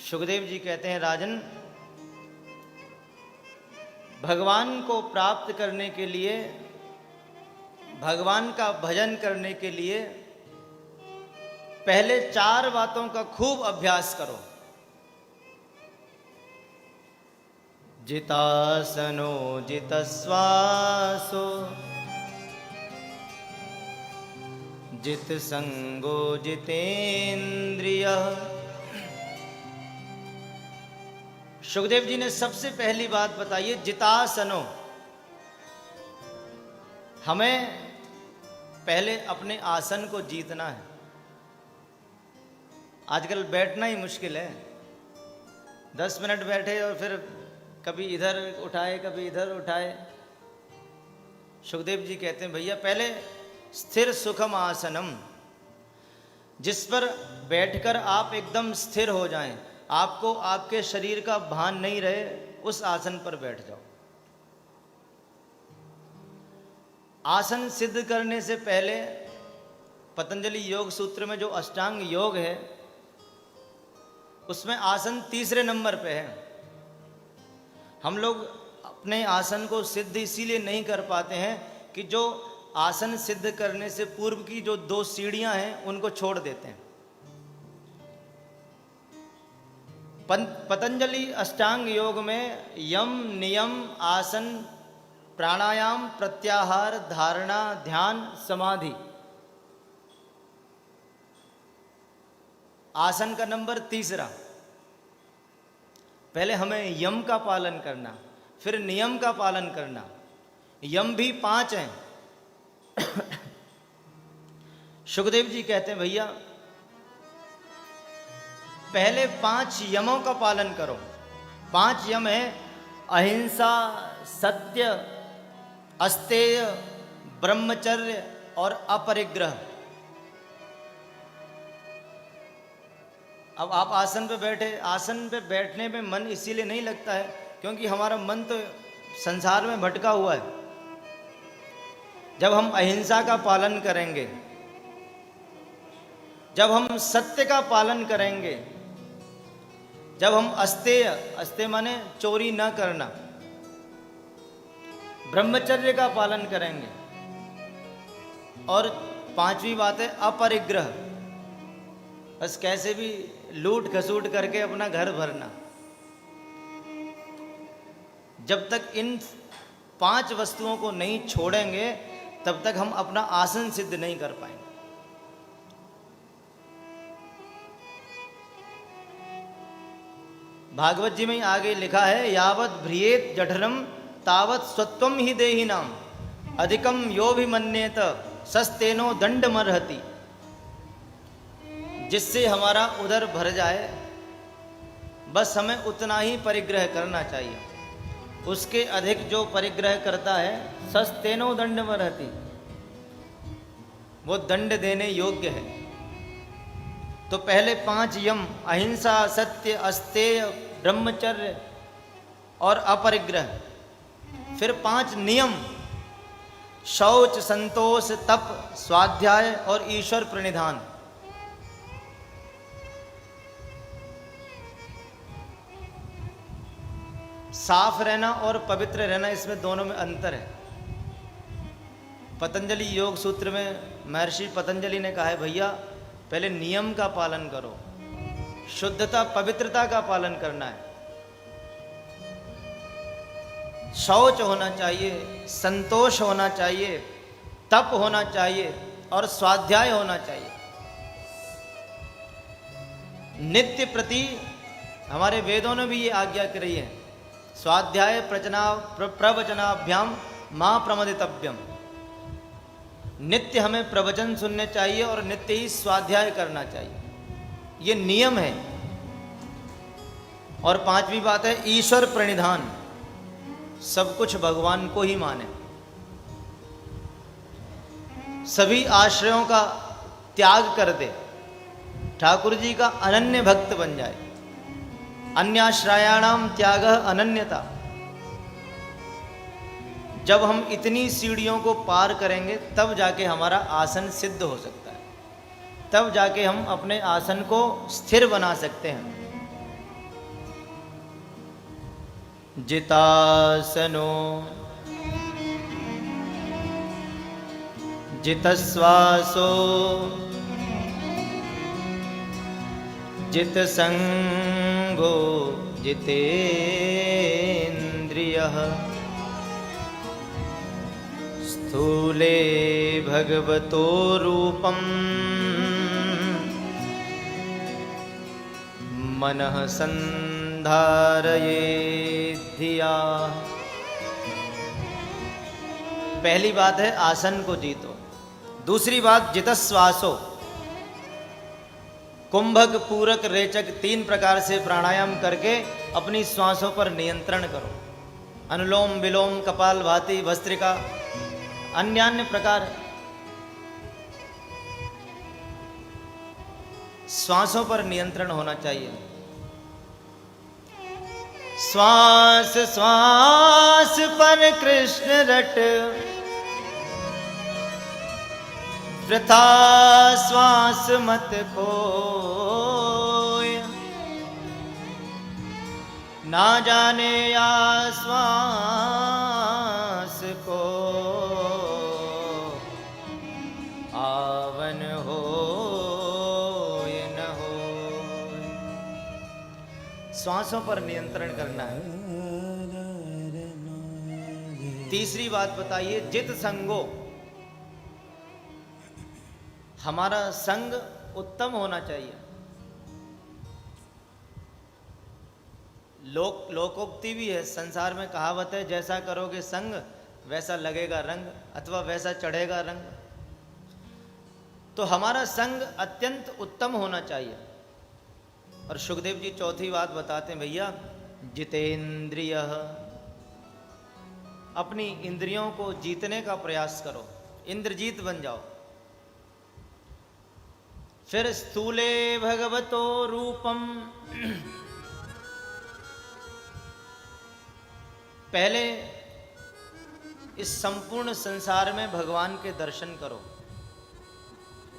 सुखदेव जी कहते हैं राजन, भगवान को प्राप्त करने के लिए, भगवान का भजन करने के लिए पहले 4 बातों का खूब अभ्यास करो। जितासनो जितश्वासो जित संगो जितेंद्रिय। सुखदेव जी ने सबसे पहली बात बताई है जितासनो। हमें पहले अपने आसन को जीतना है। आजकल बैठना ही मुश्किल है। 10 मिनट बैठे और फिर कभी इधर उठाए कभी इधर उठाए। सुखदेव जी कहते हैं भैया पहले स्थिर सुखम आसनम, जिस पर बैठकर आप एकदम स्थिर हो जाएं, आपको आपके शरीर का भान नहीं रहे, उस आसन पर बैठ जाओ। आसन सिद्ध करने से पहले पतंजलि योग सूत्र में जो अष्टांग योग है उसमें आसन तीसरे नंबर पे है। हम लोग अपने आसन को सिद्ध इसीलिए नहीं कर पाते हैं कि जो आसन सिद्ध करने से पूर्व की जो 2 सीढ़ियां हैं उनको छोड़ देते हैं। पतंजलि अष्टांग योग में यम नियम आसन प्राणायाम प्रत्याहार धारणा ध्यान समाधि, आसन का नंबर तीसरा। पहले हमें यम का पालन करना, फिर नियम का पालन करना। यम भी 5 हैं। सुखदेव जी कहते हैं भैया पहले 5 यमों का पालन करो। 5 यम है अहिंसा, सत्य, अस्तेय, ब्रह्मचर्य और अपरिग्रह। अब आप आसन पे बैठे, आसन पे बैठने में मन इसीलिए नहीं लगता है क्योंकि हमारा मन तो संसार में भटका हुआ है। जब हम अहिंसा का पालन करेंगे, जब हम सत्य का पालन करेंगे, जब हम अस्तेय, अस्तेय माने चोरी न करना, ब्रह्मचर्य का पालन करेंगे, और 5वीं बात है अपरिग्रह, बस कैसे भी लूट खसूट करके अपना घर भरना। जब तक इन 5 वस्तुओं को नहीं छोड़ेंगे तब तक हम अपना आसन सिद्ध नहीं कर पाएंगे। भागवत जी में आगे लिखा है यावत भ्रियेत जठरम तावत स्वत्वम ही देहि नाम अधिकम यो भी मन्येत सस्तेनो दंड मरहति। जिससे हमारा उदर भर जाए बस हमें उतना ही परिग्रह करना चाहिए। उसके अधिक जो परिग्रह करता है सस्तेनो दंड मरहति, वो दंड देने योग्य है। तो पहले 5 यम अहिंसा, सत्य, अस्तेय, ब्रह्मचर्य और अपरिग्रह, फिर 5 नियम शौच, संतोष, तप, स्वाध्याय और ईश्वर प्रणिधान। साफ रहना और पवित्र रहना, इसमें दोनों में अंतर है। पतंजलि योग सूत्र में महर्षि पतंजलि ने कहा है भैया पहले नियम का पालन करो, शुद्धता पवित्रता का पालन करना है। शौच होना चाहिए, संतोष होना चाहिए, तप होना चाहिए और स्वाध्याय होना चाहिए। नित्य प्रति हमारे वेदों ने भी ये आज्ञा करी है, स्वाध्याय प्रवचनाभ्याम मां प्रमदितव्यम। नित्य हमें प्रवचन सुनने चाहिए और नित्य ही स्वाध्याय करना चाहिए, ये नियम है। और 5वीं बात है ईश्वर प्रणिधान, सब कुछ भगवान को ही माने, सभी आश्रयों का त्याग कर दे, ठाकुर जी का अनन्य भक्त बन जाए। अन्याश्रयाणाम त्याग अनन्यता। जब हम इतनी सीढ़ियों को पार करेंगे तब जाके हमारा आसन सिद्ध हो सकता है, तब जाके हम अपने आसन को स्थिर बना सकते हैं। जितासनो जितश्वासो जित संगो जितेन्द्रियः स्थूले भगवतो रूपम मनः संधारयेत् धिया। पहली बात है आसन को जीतो। दूसरी बात जितश्वासो, कुंभक पूरक रेचक 3 प्रकार से प्राणायाम करके अपनी श्वासों पर नियंत्रण करो। अनुलोम विलोम कपालभाति भस्त्रिका अन्य प्रकार श्वासों पर नियंत्रण होना चाहिए। श्वास श्वास पर कृष्ण रट, वृथा श्वास मत खोय। ना जाने या श्वास को आवन हो न हो। श्वासों पर नियंत्रण करना है। तीसरी बात बताइए जित संगो, हमारा संग उत्तम होना चाहिए। लोकोक्ति भी है, संसार में कहावत है, जैसा करोगे संग वैसा लगेगा रंग अथवा वैसा चढ़ेगा रंग। तो हमारा संग अत्यंत उत्तम होना चाहिए। और सुखदेव जी चौथी बात बताते हैं, भैया जितेंद्रिय, अपनी इंद्रियों को जीतने का प्रयास करो, इंद्रजीत बन जाओ। फिर स्थूले भगवतो रूपम, पहले इस संपूर्ण संसार में भगवान के दर्शन करो।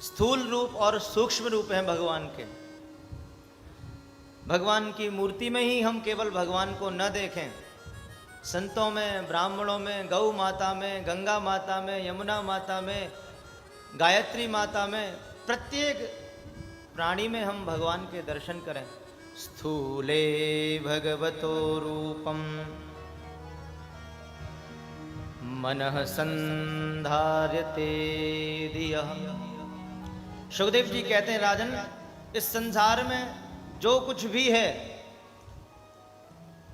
स्थूल रूप और सूक्ष्म रूप हैं भगवान के। भगवान की मूर्ति में ही हम केवल भगवान को न देखें, संतों में, ब्राह्मणों में, गौ माता में, गंगा माता में, यमुना माता में, गायत्री माता में, प्रत्येक प्राणी में हम भगवान के दर्शन करें। स्थूले भगवतो रूपम मनः संधार्यते धियः। सुखदेव जी कहते हैं, राजन इस संसार में जो कुछ भी है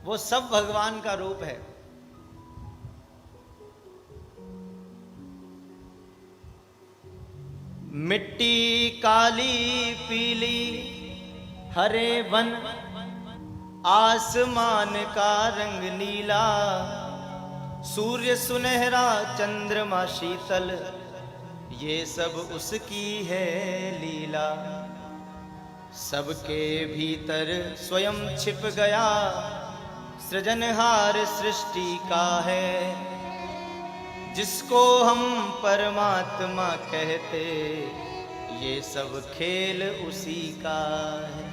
वो सब भगवान का रूप है। मिट्टी काली पीली, हरे वन, आसमान का रंग नीला, सूर्य सुनहरा, चंद्रमा शीतल, ये सब उसकी है लीला। सबके भीतर स्वयं छिप गया, सृजनहार सृष्टि का है, जिसको हम परमात्मा कहते, ये सब खेल उसी का है।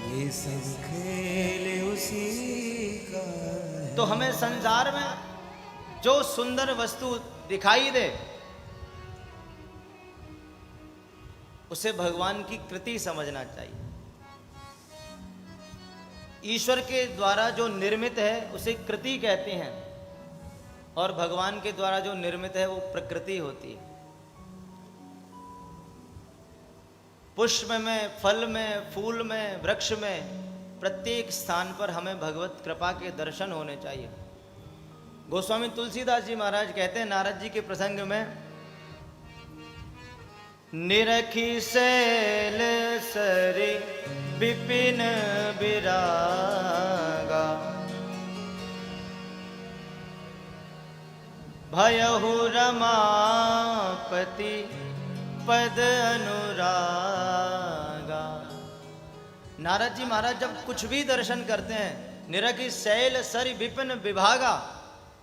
ये सब खेल उसी का है। तो हमें संसार में जो सुंदर वस्तु दिखाई दे उसे भगवान की कृति समझना चाहिए। ईश्वर के द्वारा जो निर्मित है उसे कृति कहते हैं, और भगवान के द्वारा जो निर्मित है वो प्रकृति होती है। पुष्प में, फल में, फूल में, वृक्ष में, प्रत्येक स्थान पर हमें भगवत कृपा के दर्शन होने चाहिए। गोस्वामी तुलसीदास जी महाराज कहते हैं नारद जी के प्रसंग में, निरखी शैल सरी विपिन विरागा, भयहु रमापति पद अनुरागा। नारद जी महाराज जब कुछ भी दर्शन करते हैं, निरखी शैल सरी विपिन विभागा,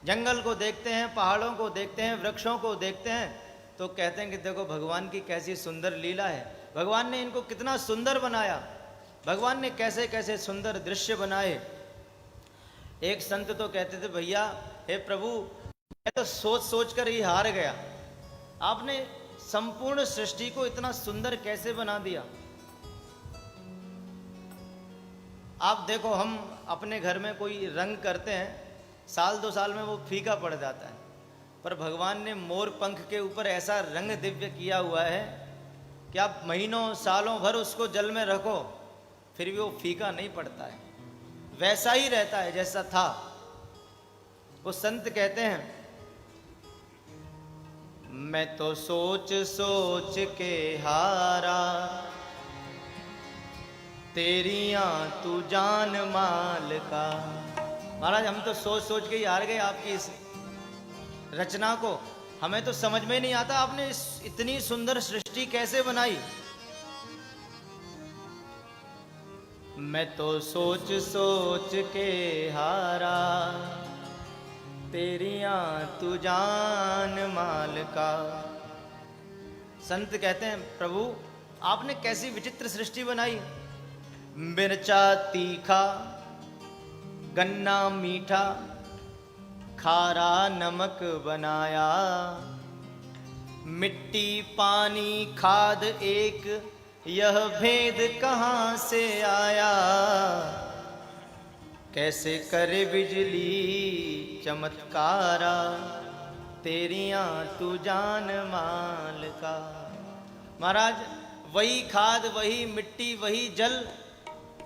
जंगल को देखते हैं, पहाड़ों को देखते हैं, वृक्षों को देखते हैं, तो कहते हैं कि देखो भगवान की कैसी सुंदर लीला है, भगवान ने इनको कितना सुंदर बनाया, भगवान ने कैसे कैसे सुंदर दृश्य बनाए। एक संत तो कहते थे, भैया हे प्रभु मैं तो सोच सोच कर ही हार गया, आपने संपूर्ण सृष्टि को इतना सुंदर कैसे बना दिया। आप देखो हम अपने घर में कोई रंग करते हैं, साल 2 साल में वो फीका पड़ जाता है, पर भगवान ने मोर पंख के ऊपर ऐसा रंग दिव्य किया हुआ है कि आप महीनों सालों भर उसको जल में रखो फिर भी वो फीका नहीं पड़ता है, वैसा ही रहता है जैसा था। वो संत कहते हैं, मैं तो सोच सोच के हारा, तेरियां तू जान माल का। महाराज हम तो सोच सोच के ही हार गए आपकी इस रचना को। हमें तो समझ में नहीं आता आपने इतनी सुंदर सृष्टि कैसे बनाई। मैं तो सोच सोच के हारा, तेरियां तू जान माल का। संत कहते हैं, प्रभु आपने कैसी विचित्र सृष्टि बनाई। मिर्चा तीखा, गन्ना मीठा, खारा नमक बनाया, मिट्टी पानी खाद एक, यह भेद कहाँ से आया। कैसे करे बिजली चमत्कारा, तेरियां तू जान माल का। महाराज वही खाद, वही मिट्टी, वही जल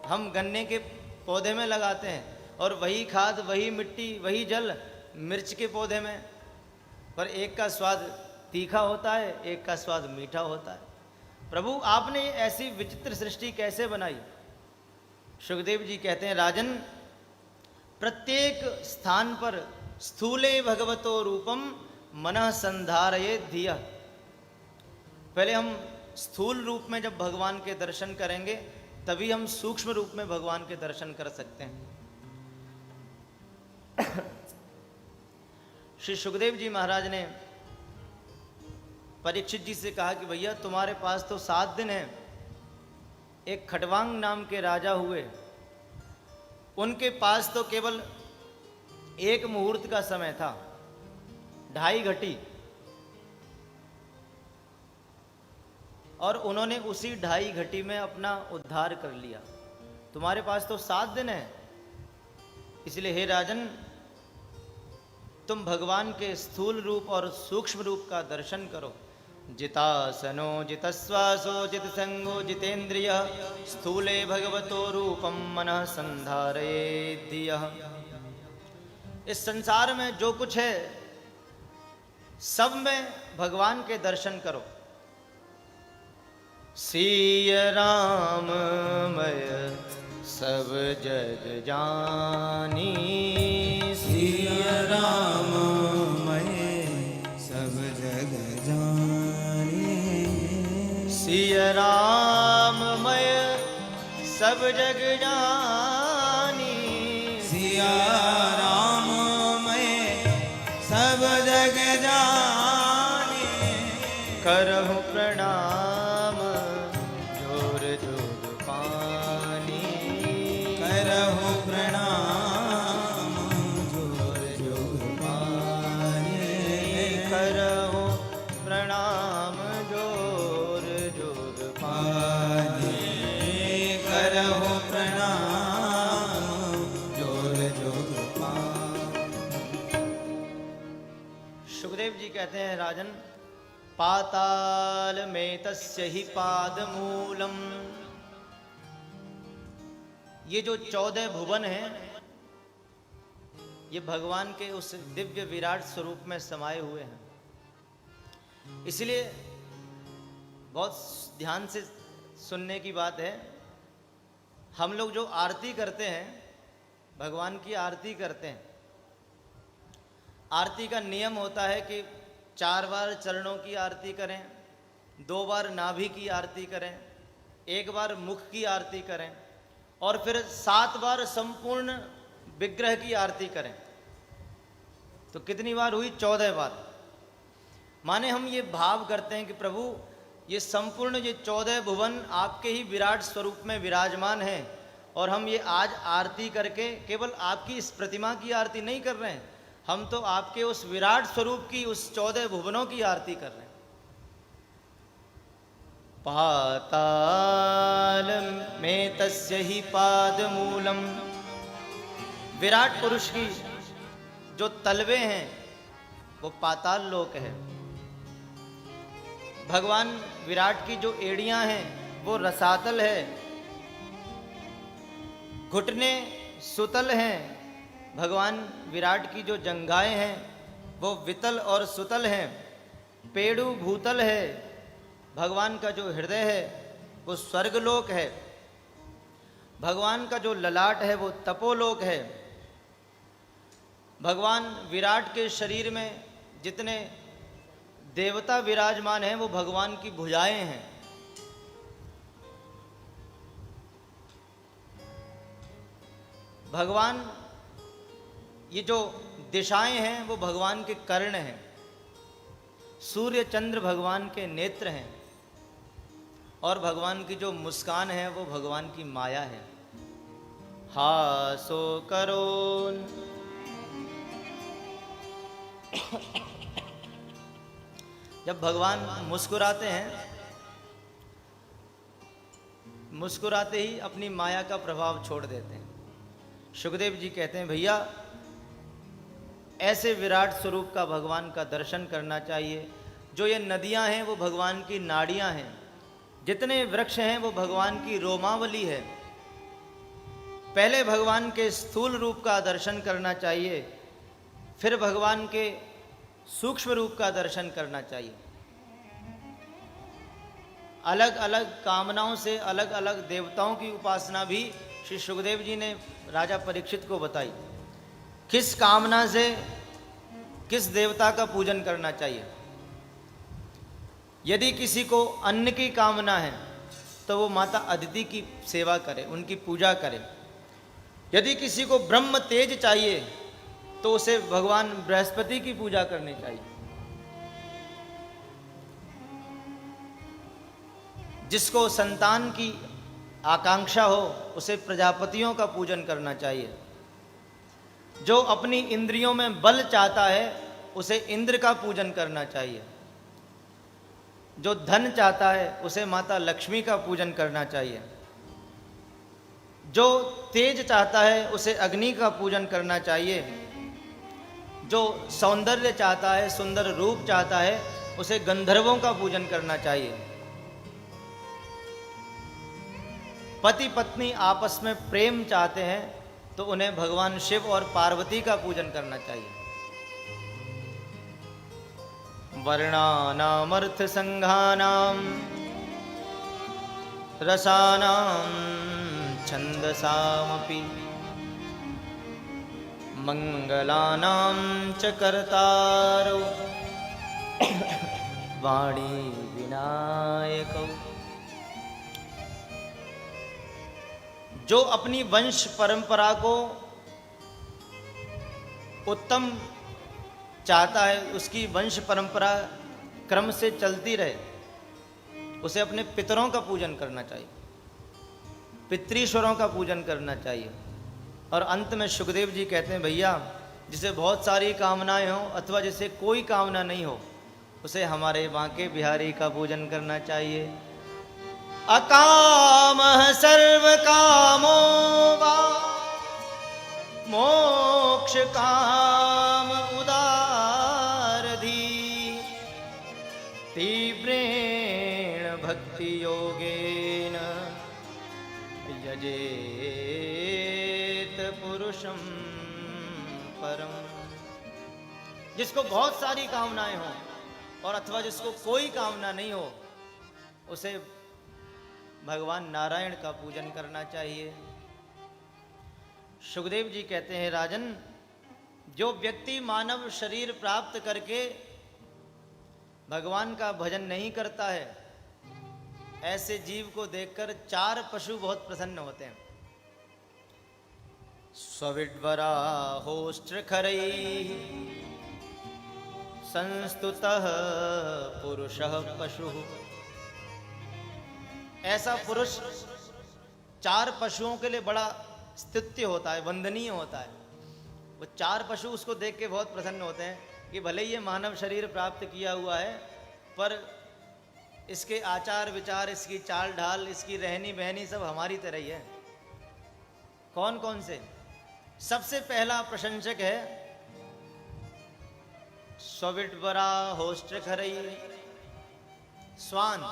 हम गन्ने के पौधे में लगाते हैं, और वही खाद, वही मिट्टी, वही जल मिर्च के पौधे में, पर एक का स्वाद तीखा होता है, एक का स्वाद मीठा होता है। प्रभु आपने ऐसी विचित्र सृष्टि कैसे बनाई। सुखदेव जी कहते हैं, राजन प्रत्येक स्थान पर स्थूले भगवतो रूपम मनः संधारये धिया। पहले हम स्थूल रूप में जब भगवान के दर्शन करेंगे तभी हम सूक्ष्म रूप में भगवान के दर्शन कर सकते हैं। श्री सुखदेव जी महाराज ने परीक्षित जी से कहा कि भैया तुम्हारे पास तो 7 दिन है। एक खटवांग नाम के राजा हुए, उनके पास तो केवल 1 मुहूर्त का समय था, 2.5 घटी, और उन्होंने उसी 2.5 घटी में अपना उद्धार कर लिया। तुम्हारे पास तो 7 दिन है, इसलिए हे राजन तुम भगवान के स्थूल रूप और सूक्ष्म रूप का दर्शन करो। जितासनो जितश्वासो जितसंगो जितेन्द्रिय, स्थूले भगवतो रूपम मनः संधारयेत् धियः। इस संसार में जो कुछ है सब में भगवान के दर्शन करो। सिय राममय सब जग जानी, सिय राममय सब जग जानी। सिय राममय सब जग जानी, सिया राममय सब जग जानी। करहु प्रणाम जोर जोग पानी, करहु प्रणाम जोर जोग पानी। करहु प्रणाम जोर जोग पानी। करहु प्रणाम जोर जोग पानी। सुखदेव जी कहते हैं, राजन पाताल में तस्य ही पाद मूलम। ये जो 14 भुवन हैं ये भगवान के उस दिव्य विराट स्वरूप में समाये हुए हैं। इसलिए बहुत ध्यान से सुनने की बात है, हम लोग जो आरती करते हैं, भगवान की आरती करते हैं, आरती का नियम होता है कि 4 बार चरणों की आरती करें, 2 बार नाभि की आरती करें, 1 बार मुख की आरती करें, और फिर 7 बार संपूर्ण विग्रह की आरती करें। तो कितनी बार हुई? 14 बार। माने हम ये भाव करते हैं कि प्रभु ये संपूर्ण ये 14 भुवन आपके ही विराट स्वरूप में विराजमान हैं, और हम ये आज आरती करके केवल आपकी इस प्रतिमा की आरती नहीं कर रहे हैं, हम तो आपके उस विराट स्वरूप की उस 14 भुवनों की आरती कर रहे हैं। पाताल में तस्य ही पाद मूलम। विराट पुरुष की जो तलवे हैं वो पाताल लोक है। भगवान विराट की जो एड़ियां हैं वो रसातल है, घुटने सुतल हैं। भगवान विराट की जो जंघाएं हैं वो वितल और सुतल हैं। पेड़ू भूतल है। भगवान का जो हृदय है वो स्वर्गलोक है। भगवान का जो ललाट है वो तपोलोक है। भगवान विराट के शरीर में जितने देवता विराजमान हैं वो भगवान की भुजाएं हैं। भगवान ये जो दिशाएं हैं वो भगवान के कर्ण हैं। सूर्य चंद्र भगवान के नेत्र हैं और भगवान की जो मुस्कान है वो भगवान की माया है। हासो करोन जब भगवान मुस्कुराते हैं, मुस्कुराते ही अपनी माया का प्रभाव छोड़ देते हैं। सुखदेव जी कहते हैं भैया ऐसे विराट स्वरूप का भगवान का दर्शन करना चाहिए। जो ये नदियां हैं वो भगवान की नाड़ियां हैं, जितने वृक्ष हैं वो भगवान की रोमावली है। पहले भगवान के स्थूल रूप का दर्शन करना चाहिए, फिर भगवान के सूक्ष्म रूप का दर्शन करना चाहिए। अलग अलग कामनाओं से अलग अलग देवताओं की उपासना भी श्री सुखदेव जी ने राजा परीक्षित को बताई। किस कामना से किस देवता का पूजन करना चाहिए। यदि किसी को अन्न की कामना है तो वो माता अदिति की सेवा करे, उनकी पूजा करे। यदि किसी को ब्रह्म तेज चाहिए तो उसे भगवान बृहस्पति की पूजा करनी चाहिए। जिसको संतान की आकांक्षा हो उसे प्रजापतियों का पूजन करना चाहिए। जो अपनी इंद्रियों में बल चाहता है उसे इंद्र का पूजन करना चाहिए। जो धन चाहता है उसे माता लक्ष्मी का पूजन करना चाहिए। जो तेज चाहता है उसे अग्नि का पूजन करना चाहिए। जो सौंदर्य चाहता है, सुंदर रूप चाहता है, उसे गंधर्वों का पूजन करना चाहिए। पति पत्नी आपस में प्रेम चाहते हैं तो उन्हें भगवान शिव और पार्वती का पूजन करना चाहिए। वर्णानामर्थ संघानाम रसानाम छंदसामपि मंगलानां च कर्तारो वाणी विनायको। जो अपनी वंश परंपरा को उत्तम चाहता है, उसकी वंश परंपरा क्रम से चलती रहे, उसे अपने पितरों का पूजन करना चाहिए, पितृश्वरों का पूजन करना चाहिए। और अंत में सुखदेव जी कहते हैं भैया जिसे बहुत सारी कामनाएं हो अथवा जिसे कोई कामना नहीं हो उसे हमारे बांके बिहारी का पूजन करना चाहिए। अकामः सर्व कामो वा मोक्ष काम उदारधी तीव्रेण भक्ति योगेन यजेत पुरुषम परम। जिसको बहुत सारी कामनाएं हो और अथवा जिसको कोई कामना नहीं हो उसे भगवान नारायण का पूजन करना चाहिए। सुखदेव जी कहते हैं राजन, जो व्यक्ति मानव शरीर प्राप्त करके भगवान का भजन नहीं करता है, ऐसे जीव को देखकर 4 पशु बहुत प्रसन्न होते हैं। स्वविड्वराहोष्ट्रखरैः संस्तुतः पुरुषः पशुः। ऐसा पुरुष 4 पशुओं के लिए बड़ा स्तुत्य होता है, वंदनीय होता है। वो 4 पशु उसको देख के बहुत प्रसन्न होते हैं कि भले ही ये मानव शरीर प्राप्त किया हुआ है पर इसके आचार विचार, इसकी चाल ढाल, इसकी रहनी बहनी सब हमारी तरह ही है। कौन कौन से? सबसे पहला प्रशंसक है स्विटबरा होस्ट खरई। स्वान,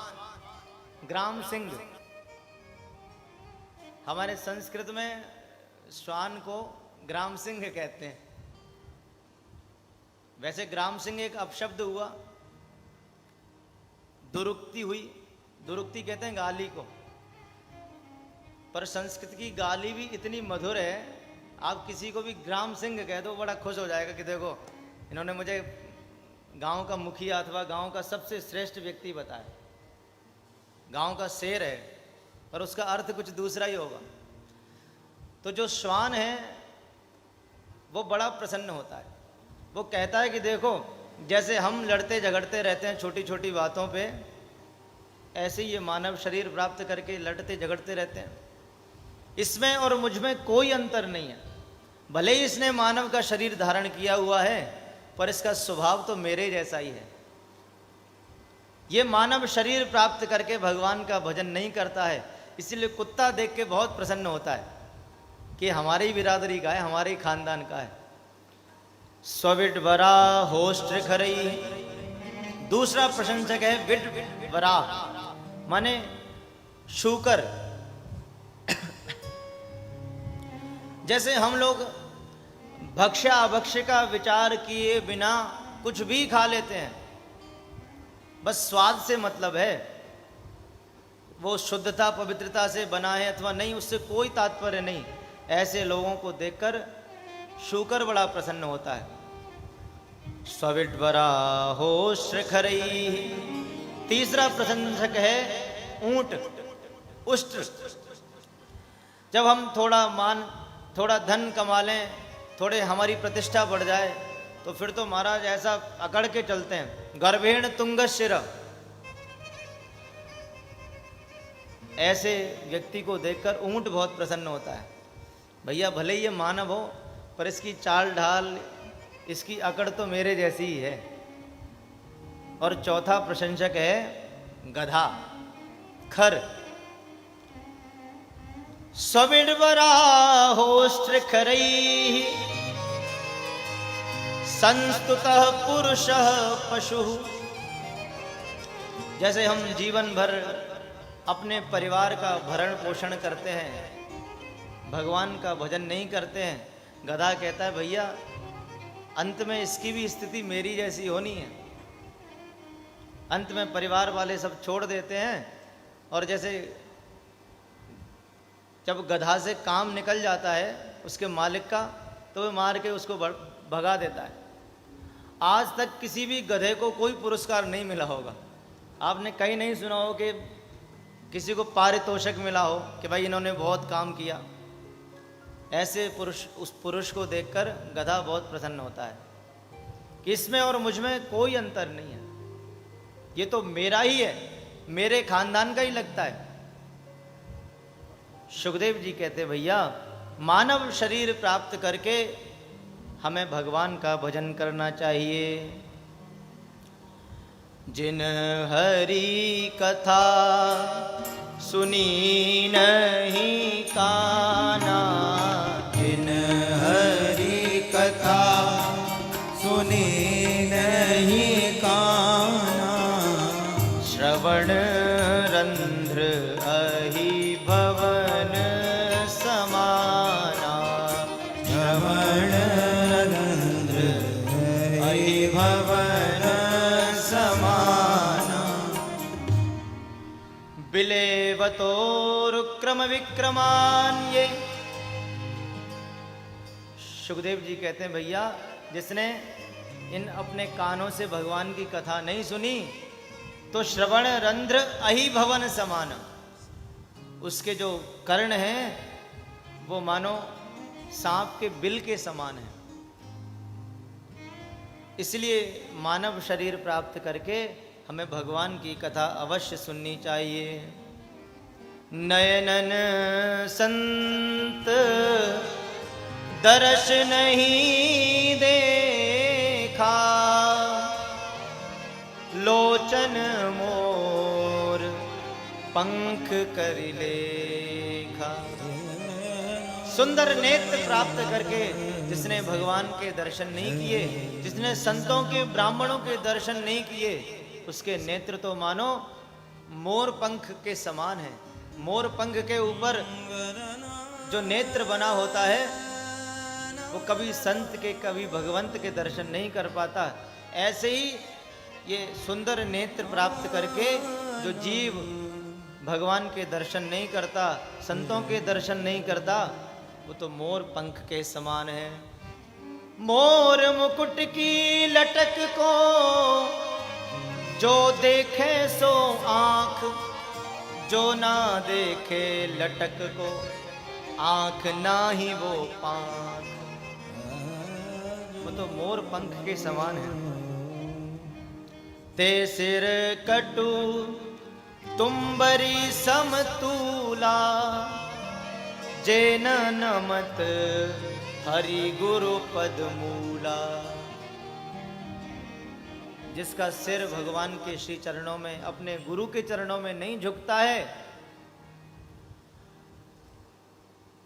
ग्राम सिंह। हमारे संस्कृत में श्वान को ग्राम सिंह कहते हैं। वैसे ग्राम सिंह एक अपशब्द हुआ, दुरुक्ति हुई। दुरुक्ति कहते हैं गाली को, पर संस्कृत की गाली भी इतनी मधुर है, आप किसी को भी ग्राम सिंह कह दो बड़ा खुश हो जाएगा कि देखो इन्होंने मुझे गांव का मुखिया अथवा गांव का सबसे श्रेष्ठ व्यक्ति बताया। गांव का शेर है पर उसका अर्थ कुछ दूसरा ही होगा। तो जो श्वान है वो बड़ा प्रसन्न होता है। वो कहता है कि देखो जैसे हम लड़ते झगड़ते रहते हैं छोटी छोटी बातों पे, ऐसे ही ये मानव शरीर प्राप्त करके लड़ते झगड़ते रहते हैं। इसमें और मुझ में कोई अंतर नहीं है। भले ही इसने मानव का शरीर धारण किया हुआ है पर इसका स्वभाव तो मेरे जैसा ही है। ये मानव शरीर प्राप्त करके भगवान का भजन नहीं करता है, इसलिए कुत्ता देख के बहुत प्रसन्न होता है कि हमारी बिरादरी का है, हमारे खानदान का है। स्विट बरा होस्ट खरई। दूसरा प्रशंसक है विट बरा, माने शूकर। जैसे हम लोग भक्ष्य अभक्ष्य का विचार किए बिना कुछ भी खा लेते हैं, बस स्वाद से मतलब है, वो शुद्धता पवित्रता से बना है अथवा नहीं उससे कोई तात्पर्य नहीं। ऐसे लोगों को देखकर शूकर बड़ा प्रसन्न होता है। स्विट बरा हो श्रखरई। तीसरा प्रशंसक है ऊंट, उष्ट्र। जब हम थोड़ा धन कमा लें, थोड़े हमारी प्रतिष्ठा बढ़ जाए, तो फिर तो महाराज ऐसा अकड़ के चलते हैं, गर्भेण तुंगशिर। ऐसे व्यक्ति को देखकर ऊंट बहुत प्रसन्न होता है। भैया भले ही ये मानव हो पर इसकी चाल ढाल, इसकी अकड़ तो मेरे जैसी ही है। और चौथा प्रशंसक है गधा, खर। स्विडबरा होष्ट्र खरई। संस्तुतः पुरुषः पशु। जैसे हम जीवन भर अपने परिवार का भरण पोषण करते हैं, भगवान का भजन नहीं करते हैं, गधा कहता है भैया अंत में इसकी भी स्थिति मेरी जैसी होनी है। अंत में परिवार वाले सब छोड़ देते हैं और जैसे जब गधा से काम निकल जाता है उसके मालिक का, तो वो मार के उसको भगा देता है। आज तक किसी भी गधे को कोई पुरस्कार नहीं मिला होगा। आपने कहीं नहीं सुना हो कि किसी को पारितोषिक मिला हो कि भाई इन्होंने बहुत काम किया। ऐसे उस पुरुष को देखकर गधा बहुत प्रसन्न होता है कि इसमें और मुझ में कोई अंतर नहीं है, ये तो मेरा ही है, मेरे खानदान का ही लगता है। सुखदेव जी कहते भैया मानव शरीर प्राप्त करके हमें भगवान का भजन करना चाहिए। जिन हरि कथा सुनी नहीं काना, जिन हरि कथा सुनी नहीं काना, श्रवण रंध्र अहि भवन समाना। श्रवण रंध्र अहि भवन समाना। बिलेवतो रुक्रम विक्रमान्ये। सुखदेव जी कहते हैं भैया जिसने इन अपने कानों से भगवान की कथा नहीं सुनी तो श्रवण रंध्र अहि भवन समान, उसके जो कर्ण हैं वो मानो सांप के बिल के समान है। इसलिए मानव शरीर प्राप्त करके हमें भगवान की कथा अवश्य सुननी चाहिए। नयनन संत दर्श नहीं देखा, लोचन मोर पंख कर लेखा। सुंदर नेत्र प्राप्त करके जिसने भगवान के दर्शन नहीं किए, जिसने संतों के ब्राह्मणों के दर्शन नहीं किए, उसके नेत्र तो मानो मोर पंख के समान है। मोर पंख के ऊपर जो नेत्र बना होता है वो कभी संत के कभी भगवंत के दर्शन नहीं कर पाता। ऐसे ही ये सुंदर नेत्र प्राप्त करके जो जीव भगवान के दर्शन नहीं करता, संतों के दर्शन नहीं करता, वो तो मोर पंख के समान है। मोर मुकुट की लटक को जो देखे सो आंख, जो ना देखे लटक को आंख ना ही वो पांख। वो तो मोर पंख के समान है। ते सिर कटु तुम्बरी समतूला, जेन नमत हरि गुरु पद मूला। जिसका सिर भगवान के श्री चरणों में, अपने गुरु के चरणों में नहीं झुकता है,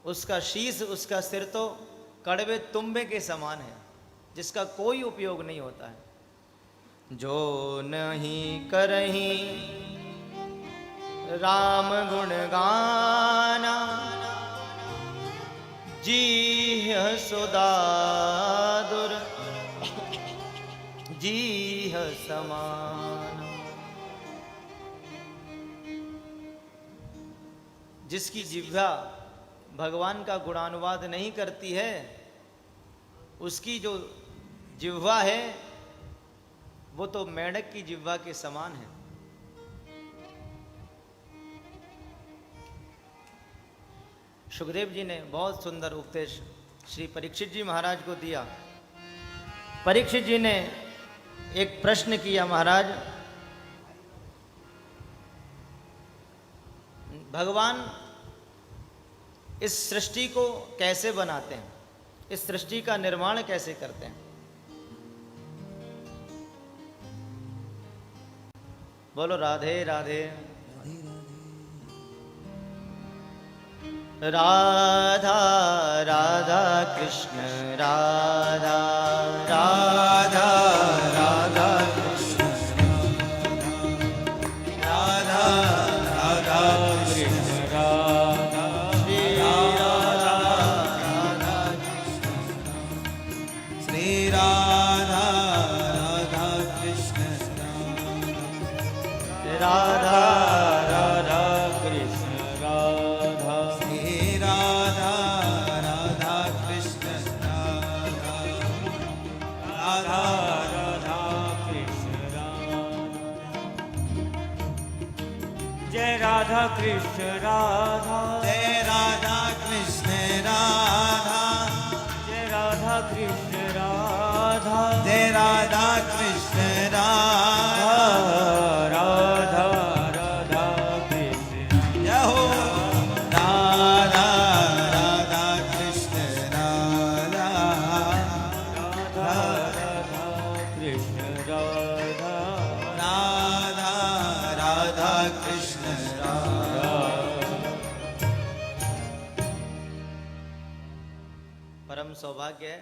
उसका शीश, उसका सिर तो कड़वे तुम्बे के समान है, जिसका कोई उपयोग नहीं होता है। जो नहीं करही राम गुण गाना, जीह सुदादुर जीह समान। जिसकी जिह्वा भगवान का गुणानुवाद नहीं करती है, उसकी जो जिह्वा है वो तो मेंढक की जिह्वा के समान है। सुखदेव जी ने बहुत सुंदर उपदेश श्री परीक्षित जी महाराज को दिया। परीक्षित जी ने एक प्रश्न किया, महाराज भगवान इस सृष्टि को कैसे बनाते हैं, इस सृष्टि का निर्माण कैसे करते हैं? बोलो राधे राधे। राधा राधा कृष्ण राधा राधा राधा कृष्ण राधा राधा कृष्ण राधा श्री राधा राधा श्री राधा राधा कृष्ण राधा राधा कृष्ण राधा श्री राधा राधा कृष्ण राधा राधा राधा कृष्ण राधा। जय राधा कृष्ण राधा, जय राधा कृष्ण राधा, जय राधा कृष्ण राधा, जय राधा कृष्ण राधा, राधा राधा कृष्ण जय हो राधा राधा कृष्ण राधा, राधा कृष्ण राधा, राधा राधा कृष्ण राधा। परम सौभाग्य है,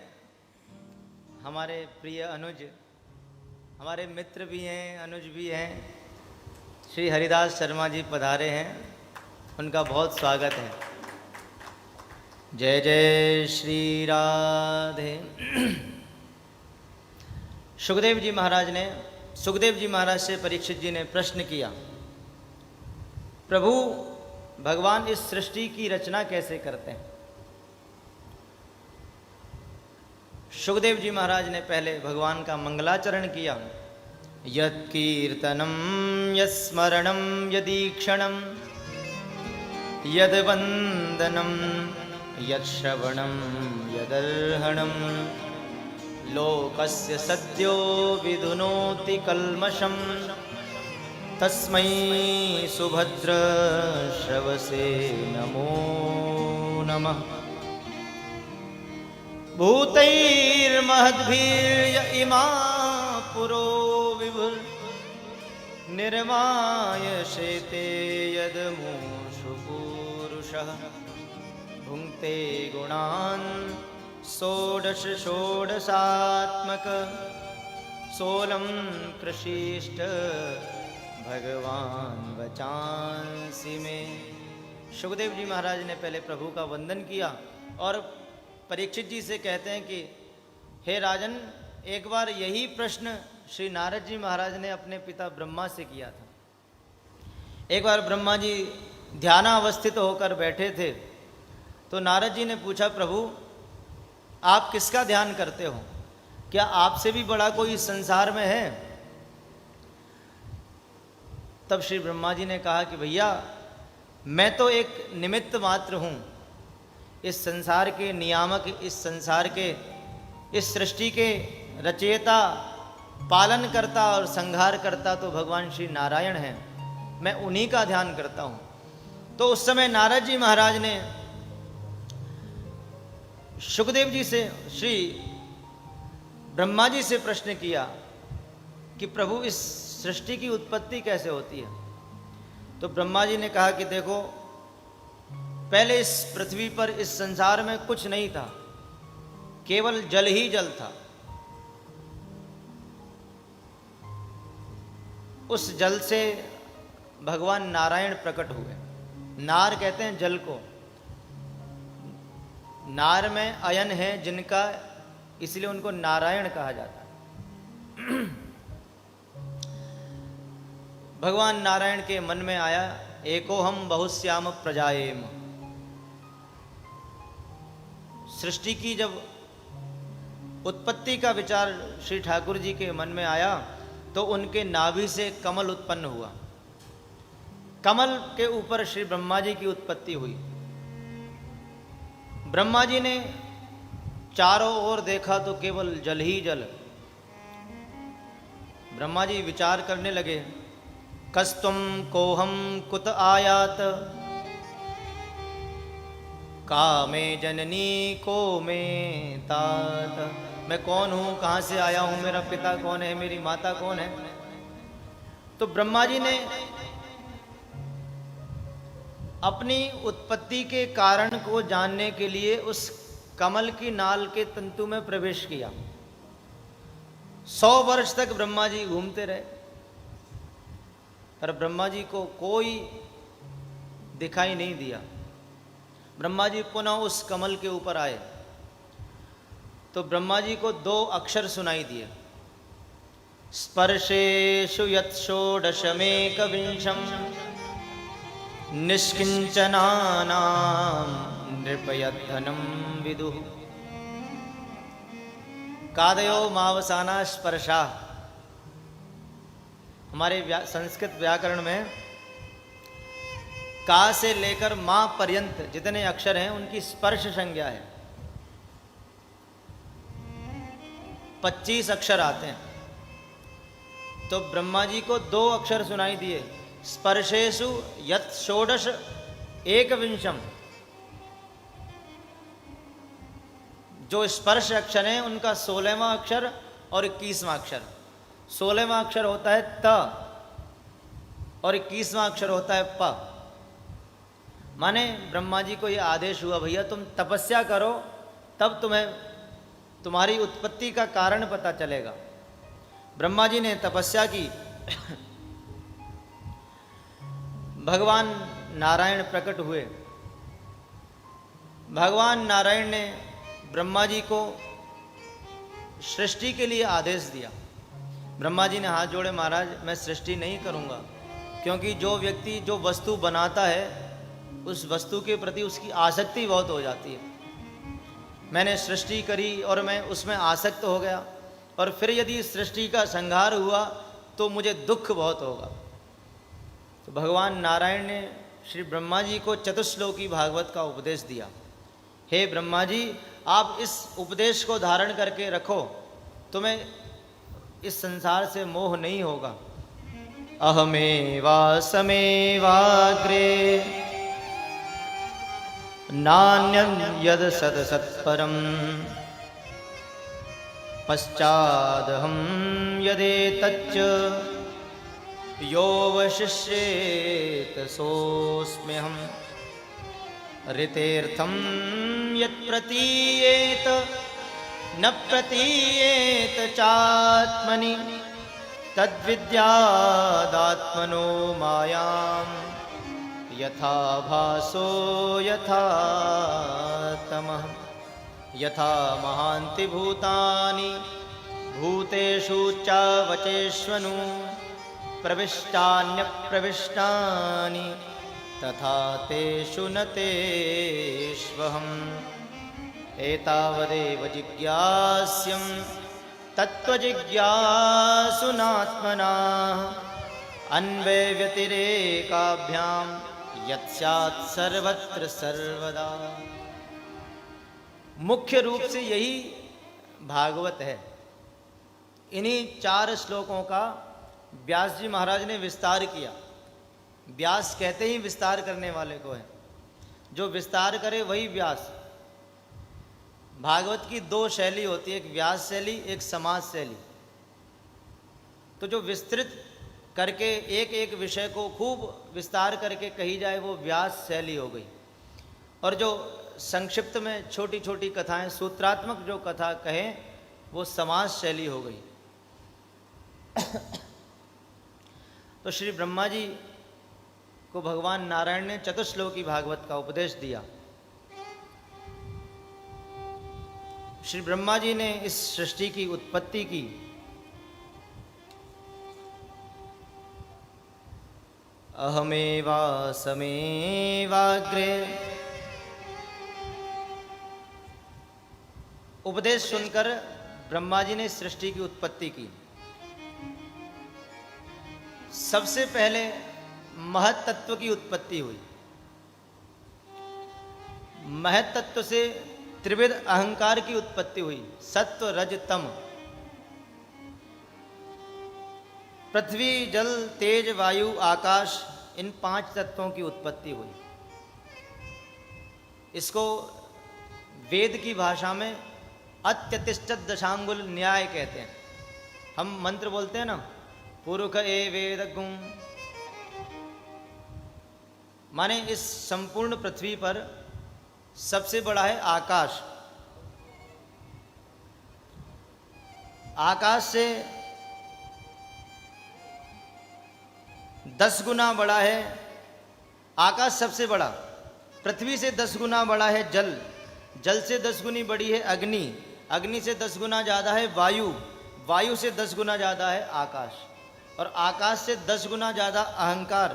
हमारे प्रिय अनुज, हमारे मित्र भी हैं, अनुज भी हैं, श्री हरिदास शर्मा जी पधारे हैं, उनका बहुत स्वागत है। जय जय श्री राधे। सुखदेव जी महाराज से परीक्षित जी ने प्रश्न किया, प्रभु भगवान इस सृष्टि की रचना कैसे करते हैं? सुखदेव जी महाराज ने पहले भगवान का मंगलाचरण किया। यत् कीर्तनम यस्मरणम यदीक्षणम यद वंदनम यश्रवणम यदर्हणम लोकस्य सद्यो विधुनोति कल्मषम तस्मै सुभद्र श्रवसे नमो नमः। भूतैर्महद्भिर्य इमा पुरो विभुर निर्माय शेते यदमुषु पूरुषः भुङ्क्ते गुणान् षोडश षोडशात्मक सोलम कृषिष्ट भगवान बचांसी में। सुखदेव जी महाराज ने पहले प्रभु का वंदन किया और परीक्षित जी से कहते हैं कि हे राजन, एक बार यही प्रश्न श्री नारद जी महाराज ने अपने पिता ब्रह्मा से किया था। एक बार ब्रह्मा जी ध्यानावस्थित होकर बैठे थे तो नारद जी ने पूछा, प्रभु आप किसका ध्यान करते हो? क्या आपसे भी बड़ा कोई इस संसार में है? तब श्री ब्रह्मा जी ने कहा कि भैया, मैं तो एक निमित्त मात्र हूँ। इस संसार के नियामक, इस संसार के, इस सृष्टि के रचयिता, पालन करता और संहार करता तो भगवान श्री नारायण हैं। मैं उन्हीं का ध्यान करता हूँ। तो उस समय नारद जी महाराज ने सुखदेव जी से, श्री ब्रह्मा जी से प्रश्न किया कि प्रभु इस सृष्टि की उत्पत्ति कैसे होती है? तो ब्रह्मा जी ने कहा कि देखो, पहले इस पृथ्वी पर, इस संसार में कुछ नहीं था, केवल जल ही जल था। उस जल से भगवान नारायण प्रकट हुए। नार कहते हैं जल को। नार में अयन है जिनका, इसलिए उनको नारायण कहा जाता है। भगवान नारायण के मन में आया, एको हम बहुश्याम प्रजाएम। सृष्टि की जब उत्पत्ति का विचार श्री ठाकुर जी के मन में आया तो उनके नाभि से कमल उत्पन्न हुआ। कमल के ऊपर श्री ब्रह्मा जी की उत्पत्ति हुई। ब्रह्मा जी ने चारों ओर देखा तो केवल जल ही जल। ब्रह्मा जी विचार करने लगे, कस्तुम कोहम कुत आयात, कामे जननी को में तात। मैं कौन हूं, कहां से आया हूं, मेरा पिता कौन है, मेरी माता कौन है? तो ब्रह्मा जी ने अपनी उत्पत्ति के कारण को जानने के लिए उस कमल की नाल के तंतु में प्रवेश किया। 100 वर्ष तक ब्रह्मा जी घूमते रहे, पर ब्रह्मा जी को कोई दिखाई नहीं दिया। ब्रह्मा जी पुनः उस कमल के ऊपर आए तो ब्रह्मा जी को 2 अक्षर सुनाई दिए, स्पर्शेषु यत् षोडशमेकविंशम् निष्किंचनानां नृपयद्धनं विदुः। कादयो मावसाना स्पर्शा। हमारे संस्कृत व्याकरण में का से लेकर मां पर्यंत जितने अक्षर हैं उनकी स्पर्श संज्ञा है। 25 अक्षर आते हैं। तो ब्रह्मा जी को 2 अक्षर सुनाई दिए, स्पर्शेषु यत् षोडश एकविंशम। जो स्पर्श अक्षर हैं उनका 16वां अक्षर और 21वां अक्षर। 16वां अक्षर होता है त और 21वां अक्षर होता है प। माने ब्रह्मा जी को यह आदेश हुआ, भैया तुम तपस्या करो, तब तुम्हें तुम्हारी उत्पत्ति का कारण पता चलेगा। ब्रह्मा जी ने तपस्या की। भगवान नारायण प्रकट हुए। भगवान नारायण ने ब्रह्मा जी को सृष्टि के लिए आदेश दिया। ब्रह्मा जी ने हाथ जोड़े, महाराज मैं सृष्टि नहीं करूंगा, क्योंकि जो व्यक्ति जो वस्तु बनाता है उस वस्तु के प्रति उसकी आसक्ति बहुत हो जाती है। मैंने सृष्टि करी और मैं उसमें आसक्त हो गया, और फिर यदि सृष्टि का संहार हुआ तो मुझे दुख बहुत होगा। तो भगवान नारायण ने श्री ब्रह्मा जी को चतुश्लोकी भागवत का उपदेश दिया। हे ब्रह्मा जी, आप इस उपदेश को धारण करके रखो, तुम्हें इस संसार से मोह नहीं होगा। अहमेवासमेवाग्रे नान्यं यद सत्परम पश्चादहं यदेतच्च यो वशिष्येत सोऽस्म्यहम् ऋतेर्थं यत् प्रतीयेत न प्रतीयेत चात्मनि तद्विद्यादात्मनो मायां यथा भासो यथा तमः यथा महान्ति भूतानि भूतेषु चावचेष्वनु प्रविष्टान्यप्रविष्टानि तथा तेषु न तेष्वहम् एतावदेव जिज्ञास्यं तत्त्वजिज्ञासुनात्मनाः अन्वयव्यतिरेकाभ्यां यत् स्यात् सर्वत्र सर्वदा। मुख्य रूप से यही भागवत है। इन्हीं 4 श्लोकों का व्यास जी महाराज ने विस्तार किया। व्यास कहते ही विस्तार करने वाले को है, जो विस्तार करे वही व्यास। भागवत की 2 शैली होती है, एक व्यास शैली, एक समाज शैली। तो जो विस्तृत करके एक एक विषय को खूब विस्तार करके कही जाए वो व्यास शैली हो गई, और जो संक्षिप्त में छोटी छोटी कथाएं, सूत्रात्मक जो कथा कहें, वो समाज शैली हो गई। तो श्री ब्रह्मा जी को भगवान नारायण ने चतुश्लोकी भागवत का उपदेश दिया। श्री ब्रह्मा जी ने इस सृष्टि की उत्पत्ति की। अहमेवासमेवाग्रे उपदेश सुनकर ब्रह्मा जी ने सृष्टि की उत्पत्ति की। सबसे पहले महत तत्व की उत्पत्ति हुई। महत तत्व से त्रिविध अहंकार की उत्पत्ति हुई, सत्व रज तम। पृथ्वी जल तेज वायु आकाश, इन 5 तत्वों की उत्पत्ति हुई। इसको वेद की भाषा में अत्यतिष्ठत दशांगुल न्याय कहते हैं। हम मंत्र बोलते हैं ना, पुरुष ए वेद गुम, माने इस संपूर्ण पृथ्वी पर सबसे बड़ा है आकाश। आकाश से 10 गुना बड़ा है आकाश, सबसे बड़ा। पृथ्वी से 10 गुना बड़ा है जल, जल से 10 गुनी बड़ी है अग्नि, अग्नि से 10 गुना ज़्यादा है वायु, वायु से 10 गुना ज़्यादा है आकाश, और आकाश से 10 गुना ज़्यादा अहंकार,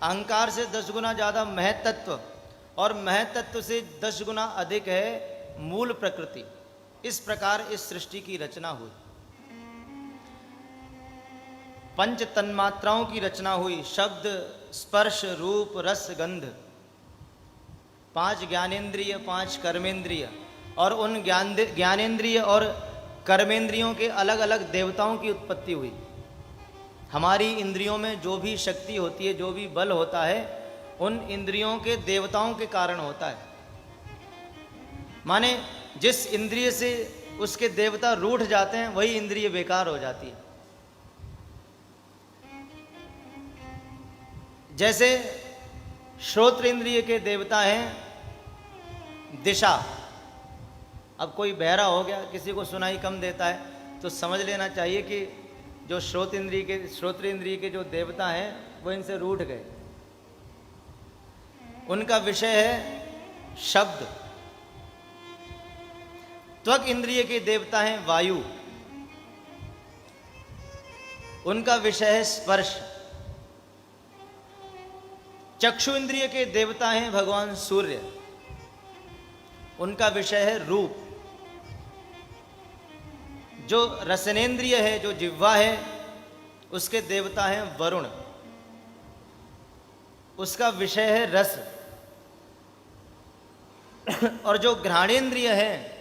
अहंकार से 10 गुना ज़्यादा महतत्व, और महतत्व से 10 गुना अधिक है मूल प्रकृति। इस प्रकार इस सृष्टि की रचना हुई। 5 तन्मात्राओं की रचना हुई, शब्द स्पर्श रूप रस गंध। 5 ज्ञानेंद्रिय, 5 कर्मेंद्रिय, और उन ज्ञानेंद्रिय और कर्मेंद्रियों के अलग अलग देवताओं की उत्पत्ति हुई। हमारी इंद्रियों में जो भी शक्ति होती है, जो भी बल होता है, उन इंद्रियों के देवताओं के कारण होता है। माने जिस इंद्रिय से उसके देवता रूठ जाते हैं, वही इंद्रिय बेकार हो जाती है। जैसे श्रोत्र इंद्रिय के देवता हैं दिशा। अब कोई बहरा हो गया, किसी को सुनाई कम देता है, तो समझ लेना चाहिए कि जो श्रोत्र इंद्रिय के जो देवता हैं वो इनसे रूठ गए। उनका विषय है शब्द। त्वक इंद्रिय के देवता हैं वायु, उनका विषय है स्पर्श। चक्षु इंद्रिय के देवता हैं भगवान सूर्य, उनका विषय है रूप। जो रसनेन्द्रिय है, जो जिह्वा है, उसके देवता हैं वरुण, उसका विषय है रस। और जो घ्राणेन्द्रिय है,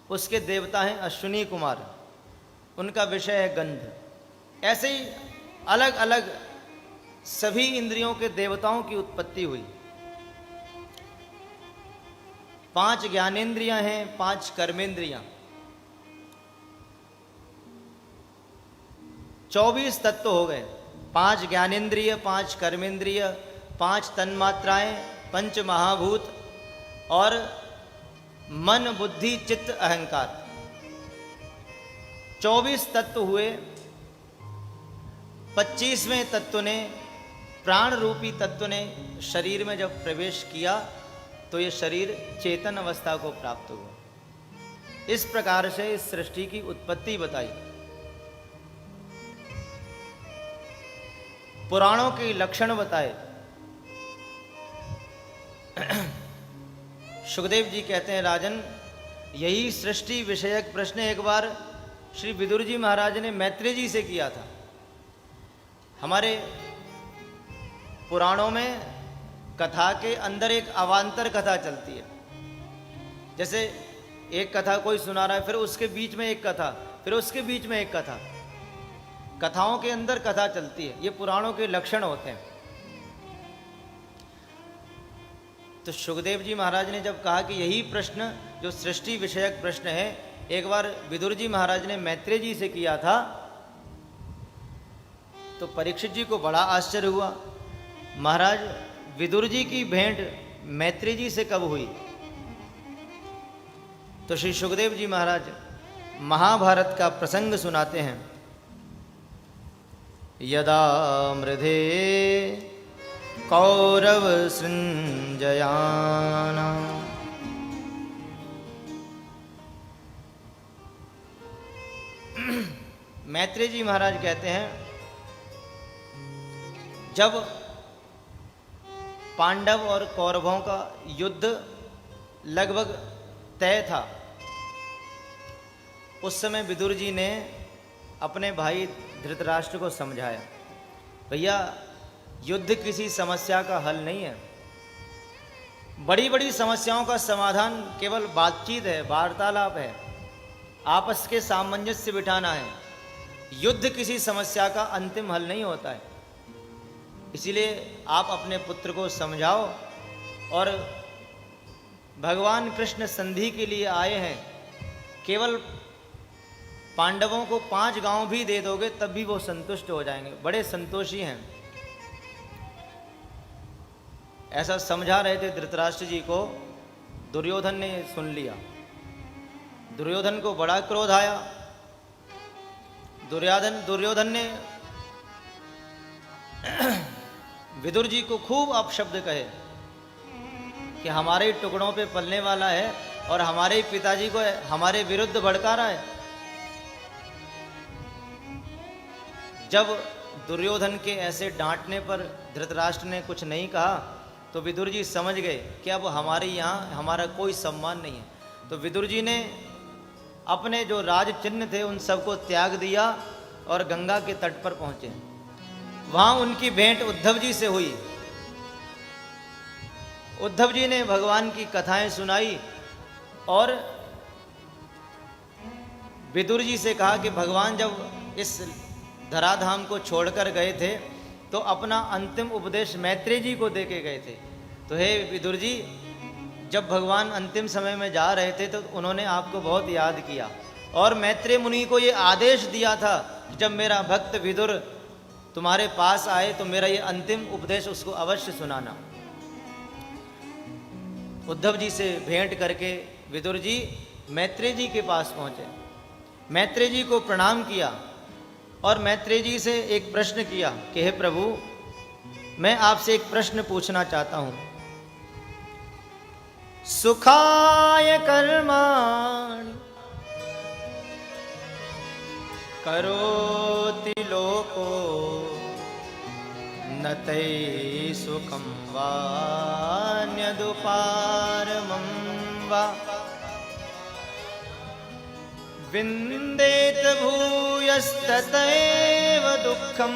उसके देवता हैं अश्विनी कुमार, उनका विषय है गंध। ऐसे ही अलग अलग सभी इंद्रियों के देवताओं की उत्पत्ति हुई। 5 ज्ञानेंद्रियां हैं, 5 कर्मेंद्रियां, 24 तत्व हो गए। 5 ज्ञानेंद्रिय, 5 कर्मेंद्रिय, 5 तन्मात्राएं, 5 महाभूत और मन, बुद्धि, चित्त, अहंकार, 24 तत्व हुए। 25वें तत्व ने, प्राण रूपी तत्व ने शरीर में जब प्रवेश किया तो ये शरीर चेतन अवस्था को प्राप्त हुआ। इस प्रकार से इस सृष्टि की उत्पत्ति बताई। पुराणों के लक्षण बताए। सुखदेव जी कहते हैं, राजन, यही सृष्टि विषयक प्रश्न एक बार श्री विदुर जी महाराज ने मैत्रेय जी से किया था। हमारे पुराणों में कथा के अंदर एक अवान्तर कथा चलती है। जैसे एक कथा कोई सुना रहा है, फिर उसके बीच में एक कथा, फिर उसके बीच में एक कथा, कथाओं के अंदर कथा चलती है। ये पुराणों के लक्षण होते हैं। तो सुखदेव जी महाराज ने जब कहा कि यही प्रश्न जो सृष्टि विषयक प्रश्न है एक बार विदुर जी महाराज ने मैत्रेय जी से किया था, तो परीक्षित जी को बड़ा आश्चर्य हुआ। महाराज, विदुर जी की भेंट मैत्रेय जी से कब हुई? तो श्री सुखदेव जी महाराज महाभारत का प्रसंग सुनाते हैं। यदा मृधे कौरव सृंजयाना मैत्रेय जी महाराज कहते हैं, जब पांडव और कौरवों का युद्ध लगभग तय था, उस समय विदुर जी ने अपने भाई धृतराष्ट्र को समझाया, भैया युद्ध किसी समस्या का हल नहीं है। बड़ी बड़ी समस्याओं का समाधान केवल बातचीत है, वार्तालाप है, आपस के सामंजस्य बिठाना है। युद्ध किसी समस्या का अंतिम हल नहीं होता है। इसीलिए आप अपने पुत्र को समझाओ, और भगवान कृष्ण संधि के लिए आए हैं। केवल पांडवों को 5 गांव भी दे दोगे तब भी वो संतुष्ट हो जाएंगे, बड़े संतोषी हैं। ऐसा समझा रहे थे धृतराष्ट्र जी को। दुर्योधन ने सुन लिया। दुर्योधन को बड़ा क्रोध आया। दुर्योधन ने विदुर जी को खूब अपशब्द कहे कि हमारे टुकड़ों पे पलने वाला है और हमारे पिताजी को हमारे विरुद्ध भड़का रहा है। जब दुर्योधन के ऐसे डांटने पर धृतराष्ट्र ने कुछ नहीं कहा तो विदुर जी समझ गए कि अब हमारे यहाँ हमारा कोई सम्मान नहीं है। तो विदुर जी ने अपने जो राज चिन्ह थे उन सबको त्याग दिया और गंगा के तट पर पहुंचे। वहां उनकी भेंट उद्धव जी से हुई। उद्धव जी ने भगवान की कथाएं सुनाई और विदुर जी से कहा कि भगवान जब इस धराधाम को छोड़कर गए थे तो अपना अंतिम उपदेश मैत्रेय जी को देके गए थे। तो हे विदुर जी, जब भगवान अंतिम समय में जा रहे थे तो उन्होंने आपको बहुत याद किया और मैत्रेय मुनि को ये आदेश दिया था कि जब मेरा भक्त विदुर तुम्हारे पास आए तो मेरा ये अंतिम उपदेश उसको अवश्य सुनाना। उद्धव जी से भेंट करके विदुर जी मैत्रेय जी के पास पहुंचे। मैत्रेय जी को प्रणाम किया और मैत्रेय जी से एक प्रश्न किया कि हे प्रभु, मैं आपसे एक प्रश्न पूछना चाहता हूं। सुखाय कर्माणि करोति लोको न तै सुखं वान्यदुपारमं वा विन्देत भूयस्ततैव दुःखं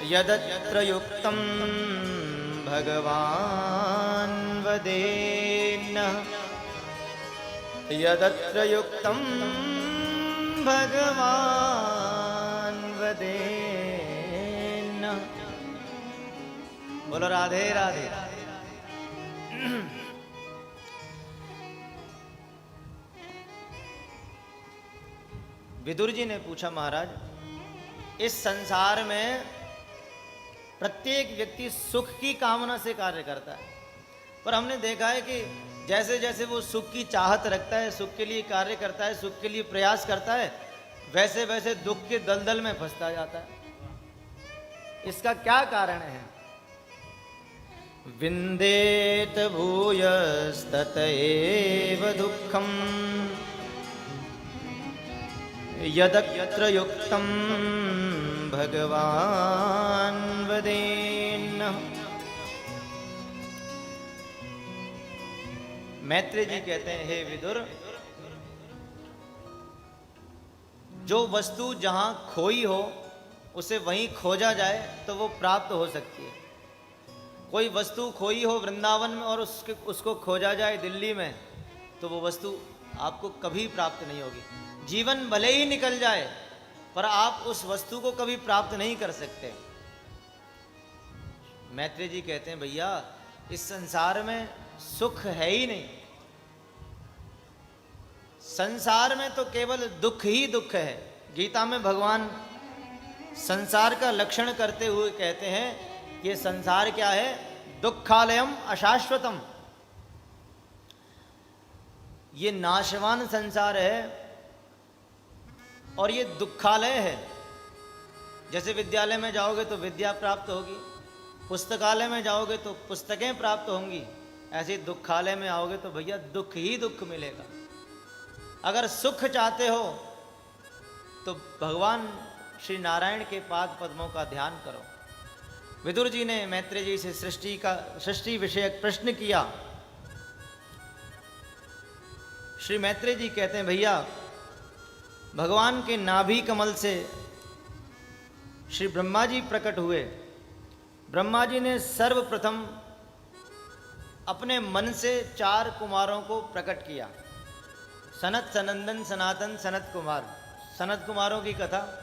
यदत्र युक्तं भगवान् वदेन्नः यदत्र युक्तं भगवान् वदेन्नः। बोलो राधे राधे। विदुर जी ने पूछा, महाराज, इस संसार में प्रत्येक व्यक्ति सुख की कामना से कार्य करता है। पर हमने देखा है कि जैसे जैसे वो सुख की चाहत रखता है, सुख के लिए कार्य करता है, सुख के लिए प्रयास करता है, वैसे वैसे दुख के दलदल में फंसता जाता है। इसका क्या कारण है? विंदेत भूयस्तत एव दुःखम यदत्र युक्तम भगवान वदेन्नः। मैत्रेय जी कहते हैं, हे विदुर, जो वस्तु जहां खोई हो उसे वहीं खोजा जाए तो वो प्राप्त हो सकती है। कोई वस्तु खोई हो वृंदावन में और उसको खोजा जाए दिल्ली में, तो वो वस्तु आपको कभी प्राप्त नहीं होगी। जीवन भले ही निकल जाए पर आप उस वस्तु को कभी प्राप्त नहीं कर सकते। मैत्रेय जी कहते हैं, भैया इस संसार में सुख है ही नहीं। संसार में तो केवल दुख ही दुख है। गीता में भगवान संसार का लक्षण करते हुए कहते हैं कि ये संसार क्या है? दुखालयम अशाश्वतम। ये नाशवान संसार है और ये दुखालय है। जैसे विद्यालय में जाओगे तो विद्या प्राप्त होगी, पुस्तकालय में जाओगे तो पुस्तकें प्राप्त होंगी, ऐसे दुखालय में आओगे तो भैया दुख ही दुख मिलेगा। अगर सुख चाहते हो तो भगवान श्री नारायण के पाद पद्मों का ध्यान करो। विदुर जी ने मैत्रेय जी से सृष्टि विषयक प्रश्न किया। श्री मैत्रेय जी कहते हैं, भैया भगवान के नाभि कमल से श्री ब्रह्मा जी प्रकट हुए। ब्रह्मा जी ने सर्वप्रथम अपने मन से 4 कुमारों को प्रकट किया। सनत, सनंदन, सनातन, सनत कुमार। सनत कुमारों की कथा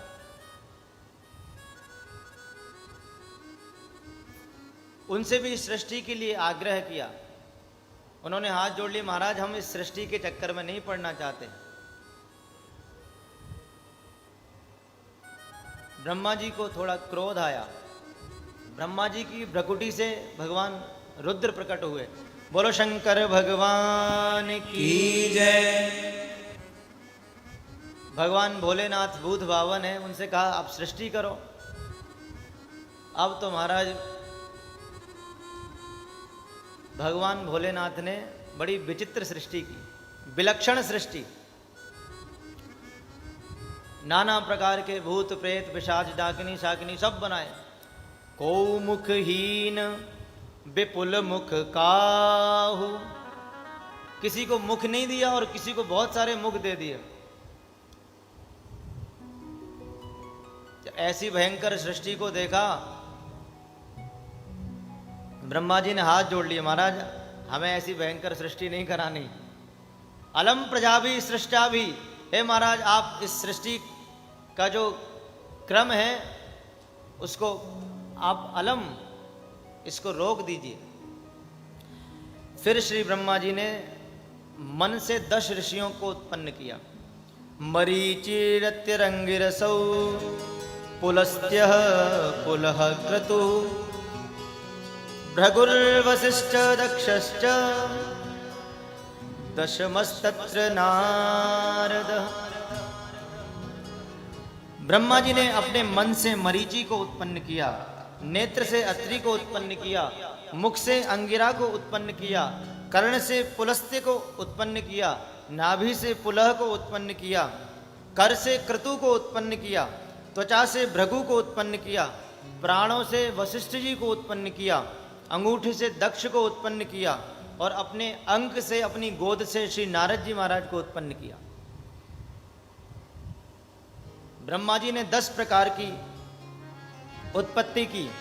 उनसे भी सृष्टि के लिए आग्रह किया। उन्होंने हाथ जोड़ लिए, महाराज हम इस सृष्टि के चक्कर में नहीं पड़ना चाहते। ब्रह्मा जी को थोड़ा क्रोध आया। ब्रह्मा जी की भ्रकुटी से भगवान रुद्र प्रकट हुए। बोलो शंकर भगवान की जय। भगवान भोलेनाथ भूत भावन है, उनसे कहा आप सृष्टि करो। अब तो महाराज भगवान भोलेनाथ ने बड़ी विचित्र सृष्टि की, विलक्षण सृष्टि। नाना प्रकार के भूत प्रेत पिशाच डाकिनी शाकिनी सब बनाए। को मुखहीन विपुल मुख काहू। किसी को मुख नहीं दिया और किसी को बहुत सारे मुख दे दिए। ऐसी भयंकर सृष्टि को देखा, ब्रह्मा जी ने हाथ जोड़ लिए, महाराज हमें ऐसी भयंकर सृष्टि नहीं करानी। अलम प्रजा भी सृष्टा भी, हे महाराज आप इस सृष्टि का जो क्रम है उसको आप अलम इसको रोक दीजिए। फिर श्री ब्रह्मा जी ने मन से 10 ऋषियों को उत्पन्न किया। मरीचिरत्यरंगिरसौ पुलस्त्यः पुलः क्रतुः भृगुर्वसिष्ठ दक्षश्च दशमस्तत्र नारदः। ब्रह्मा जी ने अपने मन से मरीचि को उत्पन्न किया, नेत्र से अत्रि को उत्पन्न किया, मुख से अंगिरा को उत्पन्न किया, कर्ण से पुलस्त्य को उत्पन्न किया, नाभि से पुलह को उत्पन्न किया, कर से क्रतु को उत्पन्न किया, त्वचा से भृगु को उत्पन्न किया, प्राणों से वशिष्ठ जी को उत्पन्न किया, अंगूठे से दक्ष को उत्पन्न किया और अपने अंक से अपनी गोद से श्री नारद जी महाराज को उत्पन्न किया। ब्रह्मा जी ने 10 प्रकार की उत्पत्ति की।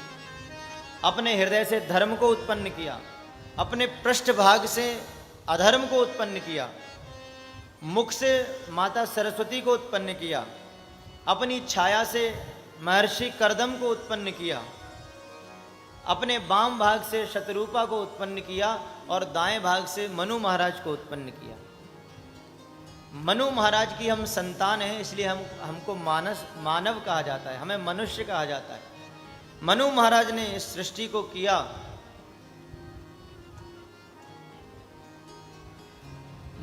अपने हृदय से धर्म को उत्पन्न किया, अपने पृष्ठभाग से अधर्म को उत्पन्न किया, मुख से माता सरस्वती को उत्पन्न किया, अपनी छाया से महर्षि कर्दम को उत्पन्न किया, अपने बाम भाग से शतरूपा को उत्पन्न किया और दाएं भाग से मनु महाराज को उत्पन्न किया। मनु महाराज की हम संतान हैं, इसलिए हमको मानव कहा जाता है, हमें मनुष्य कहा जाता है। मनु महाराज ने इस सृष्टि को किया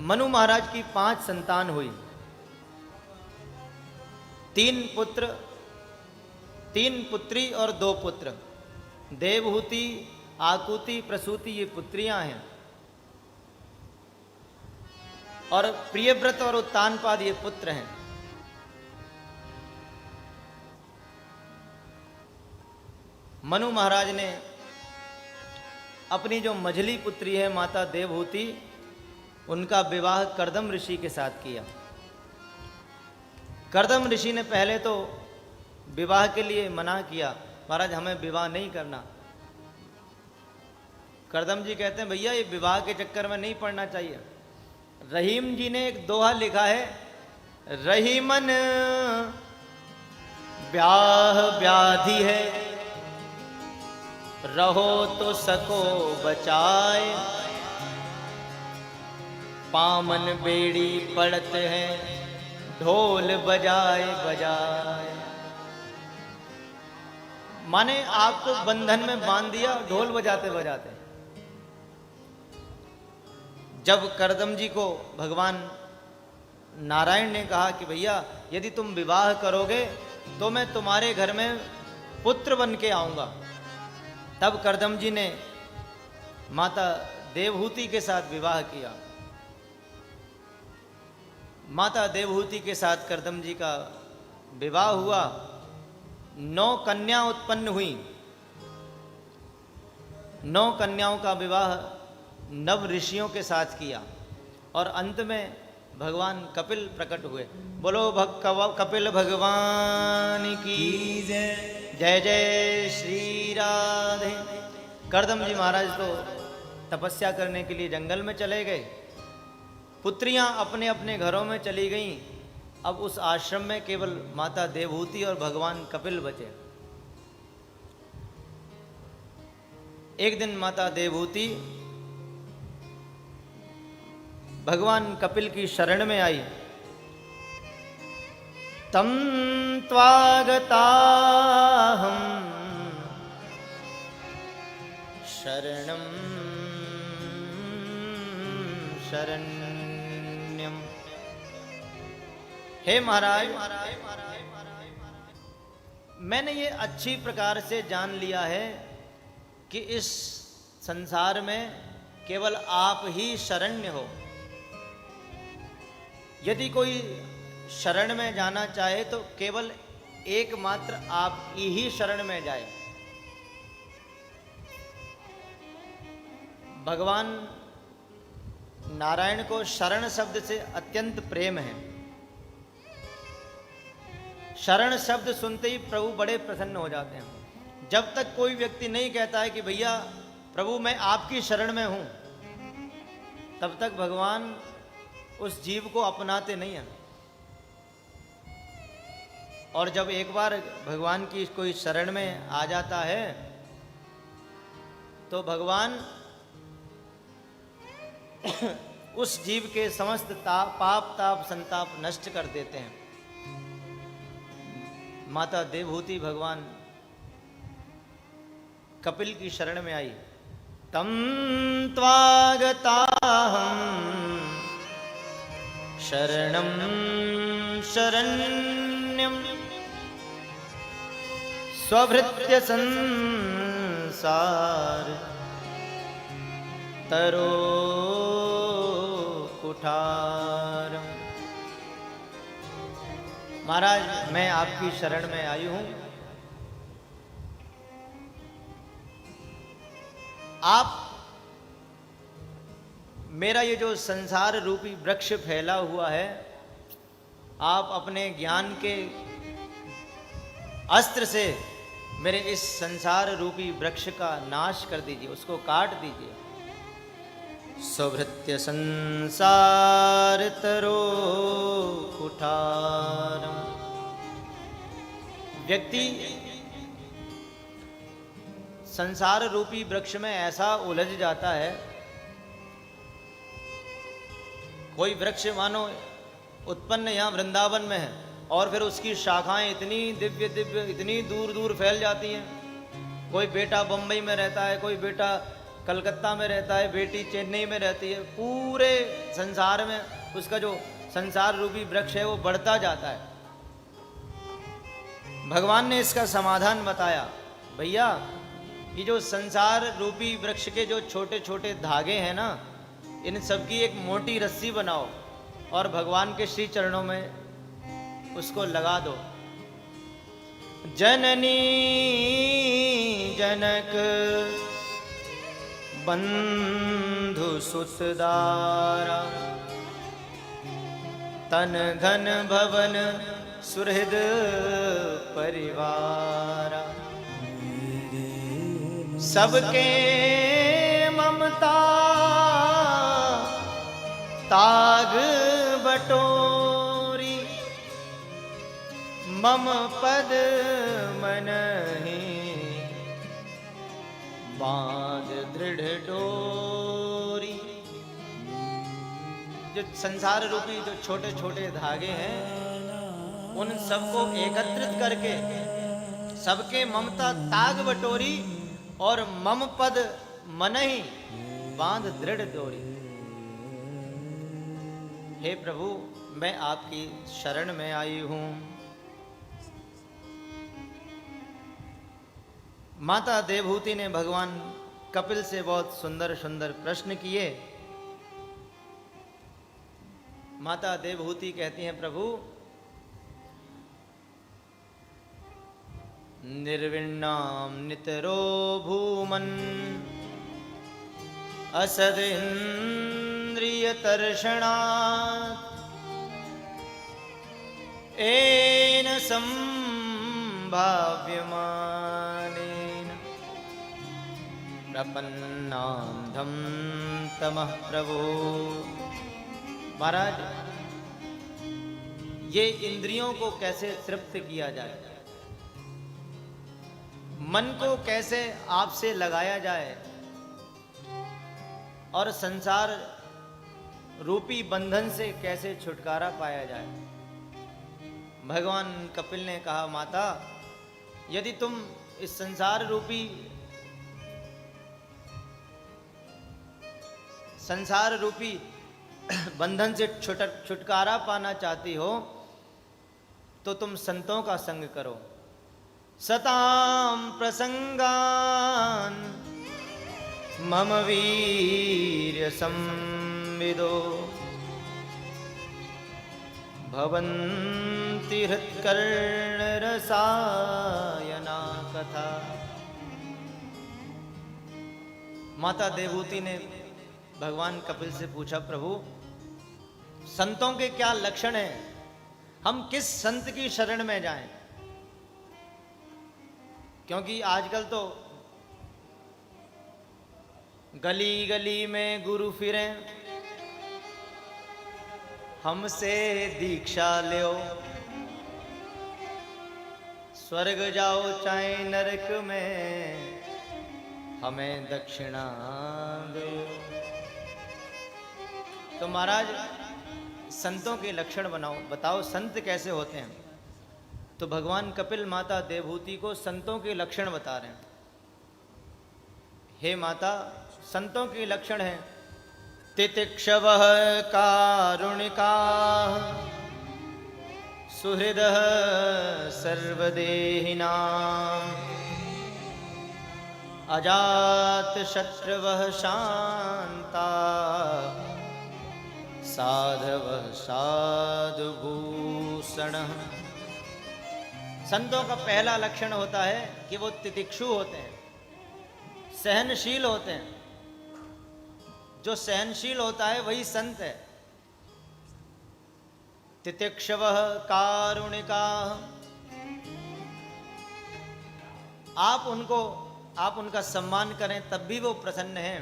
मनु महाराज की 5 संतान हुई, 3 पुत्र, 3 पुत्री और 2 पुत्र। देवहूति, आकुति, प्रसूति ये पुत्रियां हैं, और प्रियव्रत और उत्तानपाद ये पुत्र हैं। मनु महाराज ने अपनी जो मझली पुत्री है माता देवहूति, उनका विवाह कर्दम ऋषि के साथ किया। कर्दम ऋषि ने पहले तो विवाह के लिए मना किया, महाराज हमें विवाह नहीं करना। कर्दम जी कहते हैं भैया ये विवाह के चक्कर में नहीं पड़ना चाहिए। रहीम जी ने एक दोहा लिखा है, रहीमन ब्याह व्याधि है, रहो तो सको बचाए, पामन बेड़ी पड़त है, ढोल बजाए बजाए। माने आपको बंधन में बांध दिया ढोल बजाते बजाते। जब करदम जी को भगवान नारायण ने कहा कि भैया यदि तुम विवाह करोगे तो मैं तुम्हारे घर में पुत्र बन के आऊंगा, तब करदम जी ने माता देवहूति के साथ विवाह किया। माता देवहूति के साथ करदम जी का विवाह हुआ। 9 कन्या उत्पन्न हुई। 9 कन्याओं का विवाह नव ऋषियों के साथ किया, और अंत में भगवान कपिल प्रकट हुए। बोलो कपिल भगवान की जय। जय जय श्री राधे। करदम जी महाराज तो तपस्या करने के लिए जंगल में चले गए, पुत्रियां अपने अपने घरों में चली गईं। अब उस आश्रम में केवल माता देवहूति और भगवान कपिल बचे। एक दिन माता देवहूति भगवान कपिल की शरण में आई। तम त्वागताहं शरणं शरण्यम। हे महाराज, मैंने ये अच्छी प्रकार से जान लिया है कि इस संसार में केवल आप ही शरण्य हो। यदि कोई शरण में जाना चाहे तो केवल एकमात्र आप ही शरण में जाए। भगवान नारायण को शरण शब्द से अत्यंत प्रेम है। शरण शब्द सुनते ही प्रभु बड़े प्रसन्न हो जाते हैं। जब तक कोई व्यक्ति नहीं कहता है कि भैया प्रभु मैं आपकी शरण में हूं, तब तक भगवान उस जीव को अपनाते नहीं हैं। और जब एक बार भगवान की कोई शरण में आ जाता है तो भगवान उस जीव के समस्त पाप ताप संताप नष्ट कर देते हैं। माता देवहूति भगवान कपिल की शरण में आई। तम त्वागताहं शरणं शरण्यं स्वभृत्य संसार तरो कुठारम। महाराज मैं आपकी शरण में आई हूं। आप मेरा ये जो संसार रूपी वृक्ष फैला हुआ है, आप अपने ज्ञान के अस्त्र से मेरे इस संसार रूपी वृक्ष का नाश कर दीजिए, उसको काट दीजिए। स्वभृत्य संसार तरो कुठारम। व्यक्ति संसार रूपी वृक्ष में ऐसा उलझ जाता है, कोई वृक्ष मानो उत्पन्न यहाँ वृंदावन में है और फिर उसकी शाखाएं इतनी दिव्य दिव्य इतनी दूर दूर फैल जाती हैं। कोई बेटा बम्बई में रहता है, कोई बेटा कलकत्ता में रहता है, बेटी चेन्नई में रहती है, पूरे संसार में उसका जो संसार रूपी वृक्ष है वो बढ़ता जाता है। भगवान ने इसका समाधान बताया, भैया ये जो संसार रूपी वृक्ष के जो छोटे छोटे धागे हैं ना, इन सबकी एक मोटी रस्सी बनाओ और भगवान के श्री चरणों में उसको लगा दो। जननी जनक बंधु सुतदारा, तन धन भवन सुहृद परिवारा, सबके ममता ताग बटोरी, मम पद मनहि बांध दृढ़ डोरी। जो संसार रूपी जो छोटे छोटे धागे हैं, उन सबको एकत्रित करके सबके ममता ताग बटोरी और मम पद मनहि बांध दृढ़ डोरी। हे प्रभु, मैं आपकी शरण में आई हूं। माता देवहूति ने भगवान कपिल से बहुत सुंदर सुंदर प्रश्न किए। माता देवहूति कहती हैं, प्रभु निर्विण्णाम नितरो भूमन् असद इंद्रिय तर्षणात् एन संभाव्यमानेन प्रपन्नांधं तमः प्रभो। महाराज, ये इंद्रियों को कैसे तृप्त किया जाए, मन को कैसे आपसे लगाया जाए और संसार रूपी बंधन से कैसे छुटकारा पाया जाए। भगवान कपिल ने कहा, माता यदि तुम इस संसार रूपी बंधन से छुटकारा पाना चाहती हो तो तुम संतों का संग करो। सताम प्रसंगान मम वीर्य संविदो भवन्ति हृत्कर्ण रसायना कथा। माता देवहूति ने भगवान कपिल से पूछा, प्रभु संतों के क्या लक्षण हैं, हम किस संत की शरण में जाएं? क्योंकि आजकल तो गली गली में गुरु फिरें, हमसे दीक्षा लो, स्वर्ग जाओ चाहे नरक में हमें दक्षिणा दो। तो महाराज संतों के लक्षण बताओ संत कैसे होते हैं। तो भगवान कपिल माता देवहूति को संतों के लक्षण बता रहे हैं। हे माता, संतों के लक्षण हैं तितिक्षवः कारुणिकाः सुहृदः सर्वदेहिनाम् अजातशत्रुवः शान्ता साधवः साधुभूषणः। संतों का पहला लक्षण होता है कि वो तितिक्षु होते हैं, सहनशील होते हैं। जो सहनशील होता है वही संत है। तितिक्षवः कारुणिकाः, आप उनका सम्मान करें तब भी वो प्रसन्न हैं।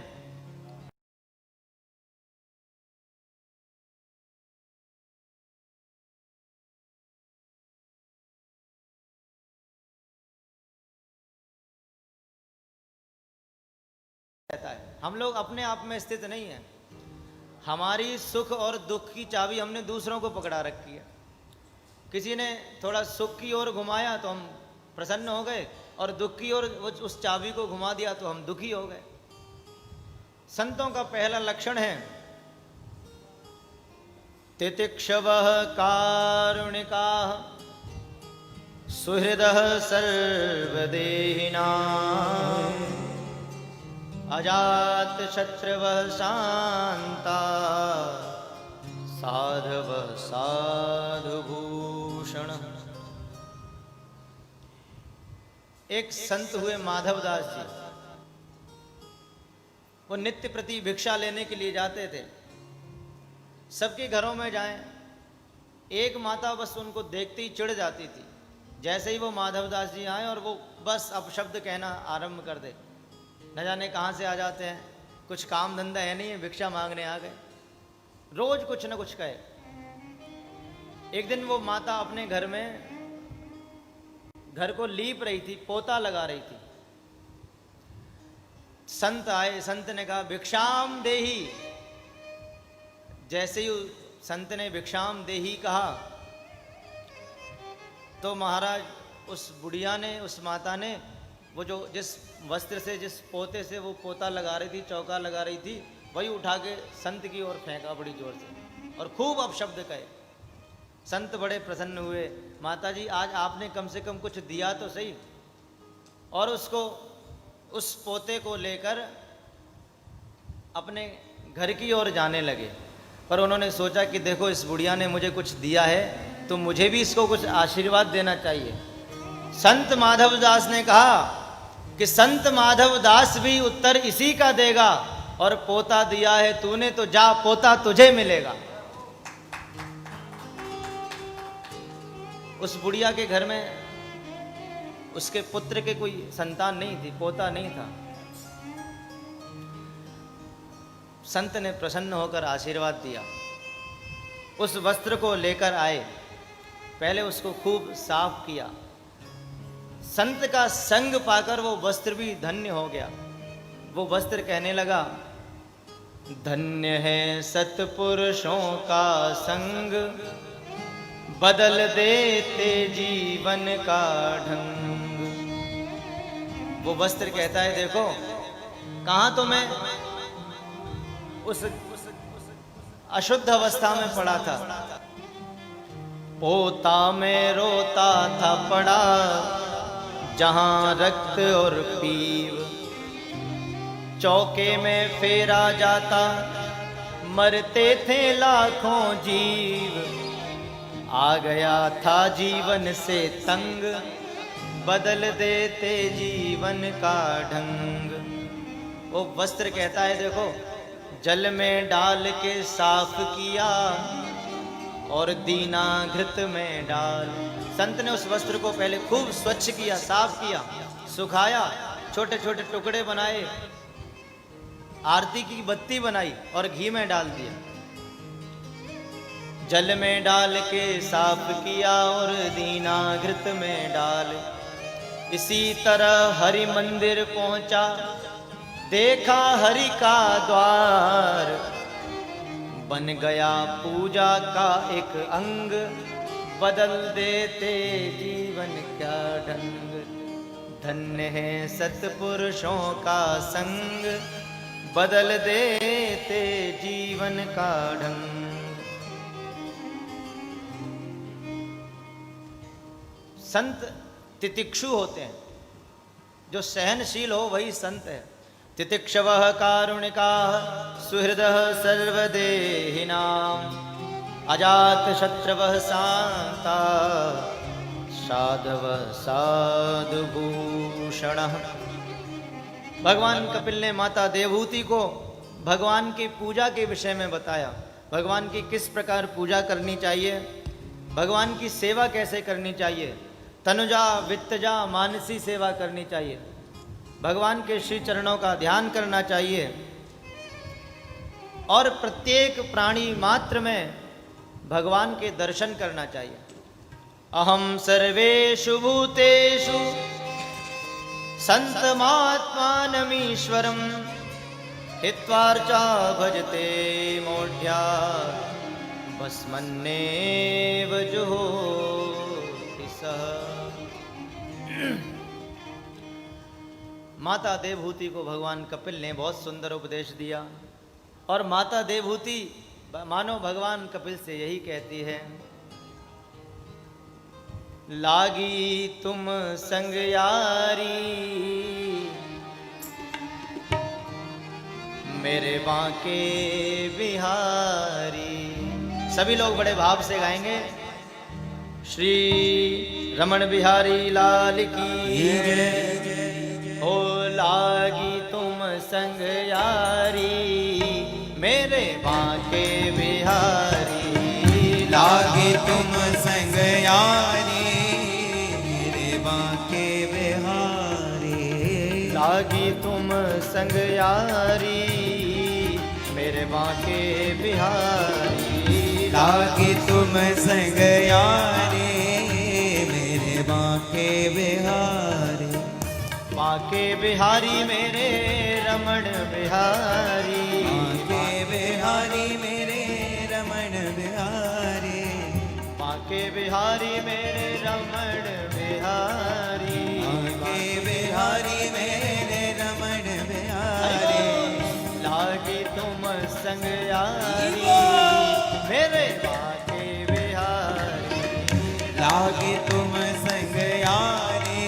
हम लोग अपने आप में स्थित नहीं है। हमारी सुख और दुख की चाबी हमने दूसरों को पकड़ा रखी है। किसी ने थोड़ा सुख की ओर घुमाया तो हम प्रसन्न हो गए, और दुख की ओर उस चाबी को घुमा दिया तो हम दुखी हो गए। संतों का पहला लक्षण है तितिक्षवः कारुणिकाः सुहृदः सर्वदेहिनाम् अजातशत्रवः शान्ता साधवः साधुभूषणः। एक संत हुए माधवदास जी, वो नित्य प्रति भिक्षा लेने के लिए जाते थे। सबके घरों में जाएं, एक माता बस उनको देखते ही चिढ़ जाती थी। जैसे ही वो माधवदास जी आए और वो बस अपशब्द कहना आरंभ कर दे, न जाने कहाँ से आ जाते हैं, कुछ काम धंधा है नहीं है, भिक्षा मांगने आ गए, रोज कुछ न कुछ कहे। एक दिन वो माता अपने घर में घर को लीप रही थी, पोता लगा रही थी। संत आए, संत ने कहा भिक्षाम देही। जैसे ही संत ने भिक्षाम देही कहा तो महाराज उस बुढ़िया ने, उस माता ने, वो जो जिस वस्त्र से, जिस पोते से वो पोता लगा रही थी, चौका लगा रही थी, वही उठा के संत की ओर फेंका बड़ी जोर से और खूब अपशब्द कहे। संत बड़े प्रसन्न हुए, माता जी आज आपने कम से कम कुछ दिया तो सही। और उसको, उस पोते को लेकर अपने घर की ओर जाने लगे। पर उन्होंने सोचा कि देखो इस बुढ़िया ने मुझे कुछ दिया है तो मुझे भी इसको कुछ आशीर्वाद देना चाहिए। संत माधवदास ने कहा कि संत माधवदास भी उत्तर इसी का देगा, और पोता दिया है तूने तो जा, पोता तुझे मिलेगा। उस बुढ़िया के घर में उसके पुत्र के कोई संतान नहीं थी, पोता नहीं था। संत ने प्रसन्न होकर आशीर्वाद दिया। उस वस्त्र को लेकर आए, पहले उसको खूब साफ किया। संत का संग पाकर वो वस्त्र भी धन्य हो गया। वो वस्त्र कहने लगा धन्य है सत्पुरुषों का संग, बदल देते जीवन का ढंग। वो वस्त्र कहता है देखो, कहां तो मैं उस अशुद्ध अवस्था में पड़ा था, पोता में रोता था पड़ा, जहां रक्त और पीव, चौके में फेरा जाता, मरते थे लाखों जीव, आ गया था जीवन से तंग, बदल देते जीवन का ढंग। वो वस्त्र कहता है देखो, जल में डाल के साफ किया और दीना घृत में डाल। संत ने उस वस्त्र को पहले खूब स्वच्छ किया, साफ किया, सुखाया, छोटे छोटे टुकड़े बनाए, आरती की बत्ती बनाई और घी में डाल दिया। जल में डाल के साफ किया और दीना घृत में डाल। इसी तरह हरि मंदिर पहुंचा, देखा हरि का द्वार, बन गया पूजा का एक अंग, बदल देते जीवन का ढंग। धन्य है सत्पुरुषों का संग, बदल देते जीवन का ढंग। संत तितिक्षु होते हैं, जो सहनशील हो वही संत है। तितिक्षवः कारुणिकाः सुहृदः सर्वदेहिनां, अजातशत्रवः शान्ता साधवः साधुभूषणः। भगवान कपिल ने माता देवहूति को भगवान की पूजा के विषय में बताया। भगवान की किस प्रकार पूजा करनी चाहिए, भगवान की सेवा कैसे करनी चाहिए, तनुजा वित्तजा मानसी सेवा करनी चाहिए, भगवान के श्री चरणों का ध्यान करना चाहिए, और प्रत्येक प्राणी मात्र में भगवान के दर्शन करना चाहिए। अहम सर्वेषु भूतेषु संतमात्मानमीश्वरं, हित्वार्चा भजते मोढ्या, भस्मन्नेव जुहोति सः। माता देवहूति को भगवान कपिल ने बहुत सुंदर उपदेश दिया। और माता देवहूति मानो भगवान कपिल से यही कहती है, लागी तुम संग यारी मेरे बांके बिहारी। सभी लोग बड़े भाव से गाएंगे। श्री रमण बिहारी लाल की जय। ओ लागी तुम संग यारी मेरे बांके बिहारी। लागे तुम संग यारी मेरे बांके बिहारी। लागी तुम संग यारी मेरे बांके बिहारी। लागे तुम संग यारी मेरे बांके बिहारी। बांके बिहारी मेरे रमण बिहारी। बांके बिहारी मेरे रमण बिहारी। बांके बिहारी मेरे रमण बिहारी। बांके बिहारी मेरे रमण बिहारी। लागी तुम संग यारी मेरे बांके बिहारी। लागे तुम संग यारी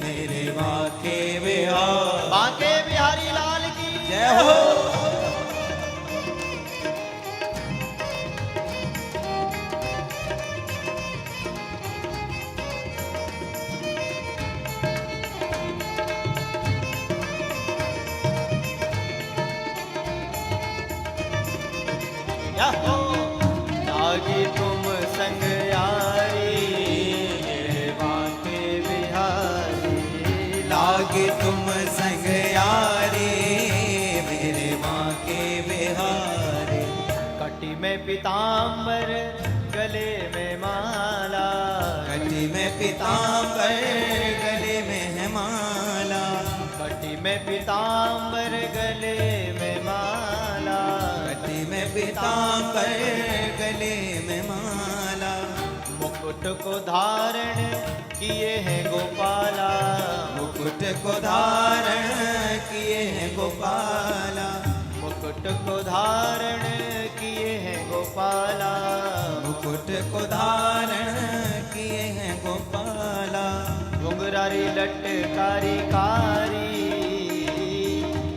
मेरे बांके बिहारी। बांके बिहारी लाल की जय हो। हो लागी तुम संग यारी मेरे बांके बिहारी। लागे तुम संग यारी मेरे बांके बिहारी। कटी में पीताम्बर गले में माला। कटी में पीताम्बर गले में है माला। कटी में पीताम्बर गले में माला। कटी में पीताम्बर गले में माला। मुकुट को धारण किए हैं गोपाला। मुकुट को धारण किए हैं गोपाला। मुकुट को धारण किए हैं गोपाला। मुकुट को धारण किए हैं गोपाला। घुंघरारी लटकारी कारी।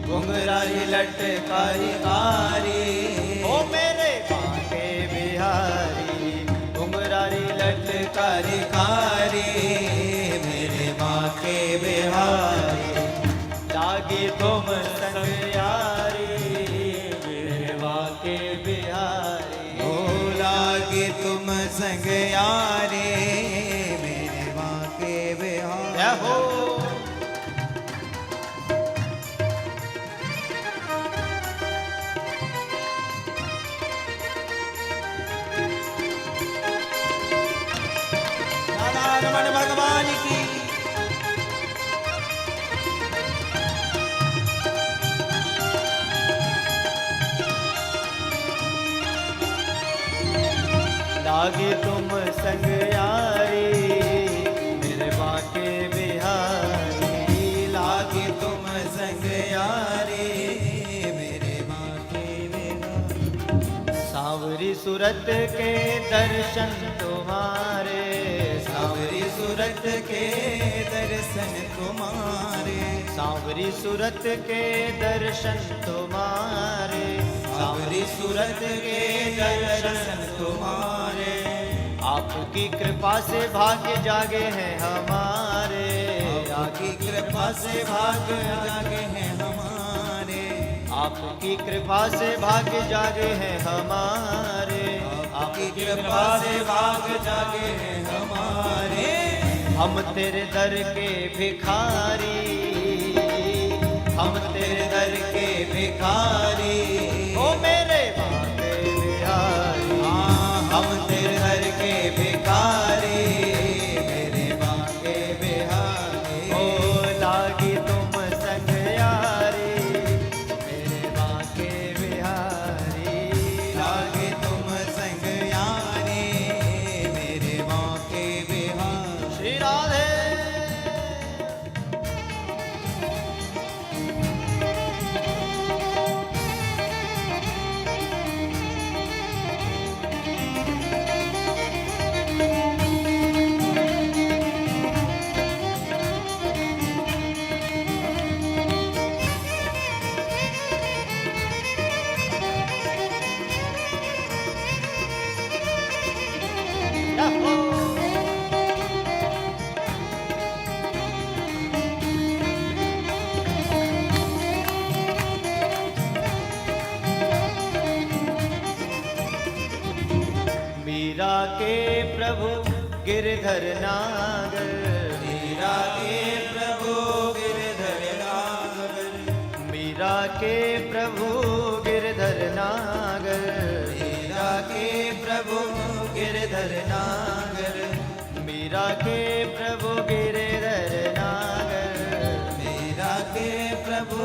घुंघरारी लटकारी कारी ओ मेरे बांके बिहारी। घुंघरारी लटकारी कारी मेरे बांके बिहारी। लागी तुम संग यारी मेरे बांके बिहारी। ओ लागे तुम संग यारी मेरे बांके बिहारी। जय हो। राधा रमण भगवान की। लागे तुम संग यारी मेरे बांके बिहारी। लागे तुम संग यारी मेरे बांके बिहारी। सांवरी सूरत के दर्शन तुम्हारे। सावरी सूरत के दर्शन तुम्हारे। सांवरी सूरत के दर्शन तुम्हारे। सावरी सूरत के दर्शन तुम्हारे। आपकी कृपा से भाग्य जागे हैं हमारे। आपकी कृपा से भाग्य जागे हैं हमारे। आपकी कृपा से भाग्य जागे हैं हमारे। आपकी कृपा से भाग्य जागे हैं हमारे। हम तेरे दर के भिखारी। हम तेरे दर के भिखारी। ओ मेरे बांके बिहारी। हम तेरे दर के भिखारी मेरे बांके बिहारी। ओ लागी तुम संग यारी मेरे बांके बिहारी। लागे तुम संग यारी मेरे बांके बिहारी। श्री राधे। के प्रभु गिरधर नागर, मीरा के प्रभु गिरधर नागर, मीरा के प्रभु गिरधर नागर, मीरा के प्रभु गिरधर नागर, मीरा के प्रभु गिरधर नागर, मीरा के प्रभु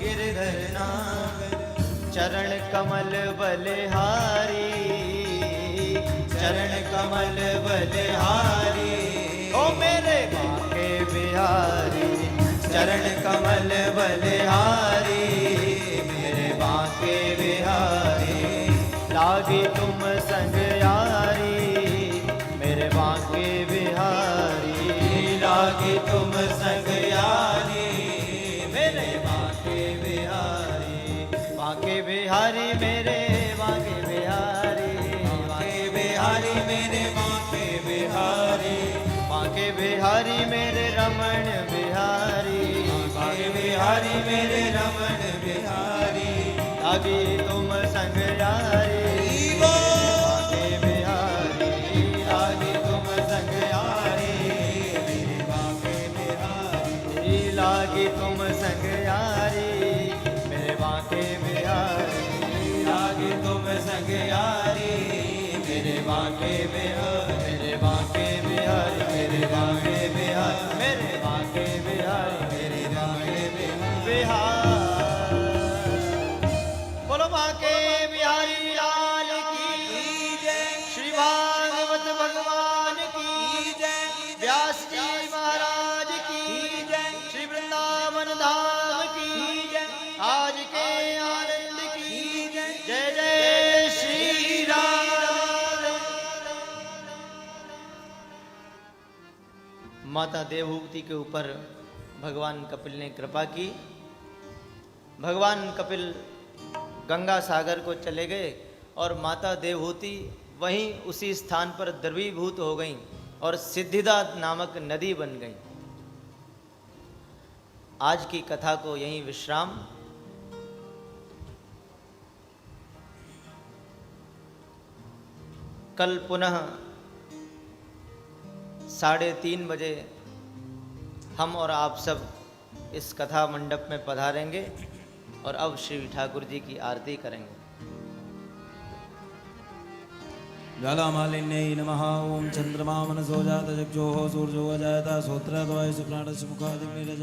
गिरधर नागर, चरण कमल बलिहारी, चरण कमल बलिहारी, ओ मेरे बांके बिहारी, चरण कमल बलिहारी, मेरे बांके बिहारी, लागी तुम संग यारी, मेरे बांके बिहारी, लागी तुम संग यारी, मेरे बांके बिहारी, बांके बिहारी मेरे बांके बिहारी, बांके बिहारी मेरे बांके बिहारी, बांके बिहारी मेरे रमण बिहारी, बांके बिहारी मेरे रमण बिहारी, लागी तुम संग यारी, बांके बिहारी, लागी तुम संग यारी, मेरे बांके बिहारी, लागी तुम संग यारी, मेरे बांके बिहारी, लागी तुम संग यारी, मेरे बांके बिहारी, मेरे बांके बिहारी, मेरे बांके बिहारी, मेरे बांके बिहारी, मेरे बांके बिहारी, बिहार। बोलो बांके बिहारी लाल की जय, श्री भागवत भगवान की जय, व्यास जी महाराज की जय, श्री वृंदावन धाम की आज के आनंद की जय जय श्री राम। माता देवहूति के ऊपर भगवान कपिल ने कृपा की। भगवान कपिल गंगा सागर को चले गए और माता देवहूति वहीं उसी स्थान पर द्रवीभूत हो गईं और सिद्धिदा नामक नदी बन गई। आज की कथा को यहीं विश्राम। कल पुनः 3:30 बजे हम और आप सब इस कथा मंडप में पधारेंगे और अब श्री ठाकुर जी की आरती करेंगे। ज्वालामालिन्यै नमः। ओम चंद्रमा मनसो जात जगजोः सूर्यो अजायत श्रोत्रद्वयस्य प्राणस्य मुखादिग्निरज।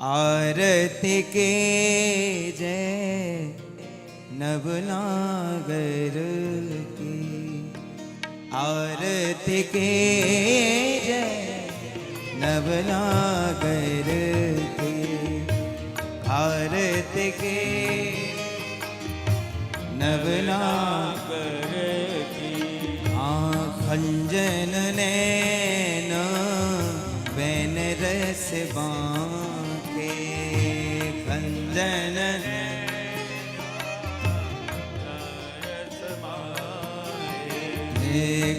आरती के जय नवनागर की, आरती के जय नवनागर की, आरती के नवनागर की। खंजन नैन बैन रस बांके, खंजन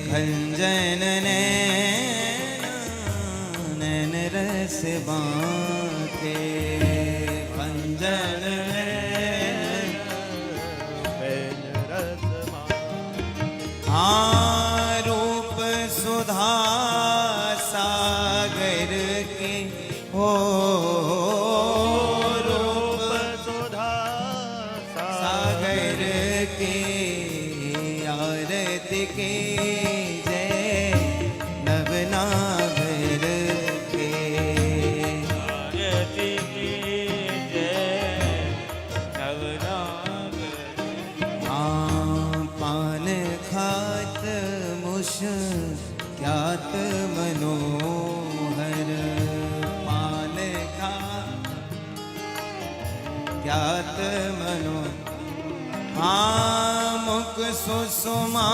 खंजन नैन रस बांके, खंजन रूप सुधा सागर के हो, रूप सुधा सागर के। आरती के जय नवनागर के, आरती की जय नवनागर। पान खात मुष ज्ञात मनोहर, पान खात ज्ञात मनोहर। मुख सुषुमाया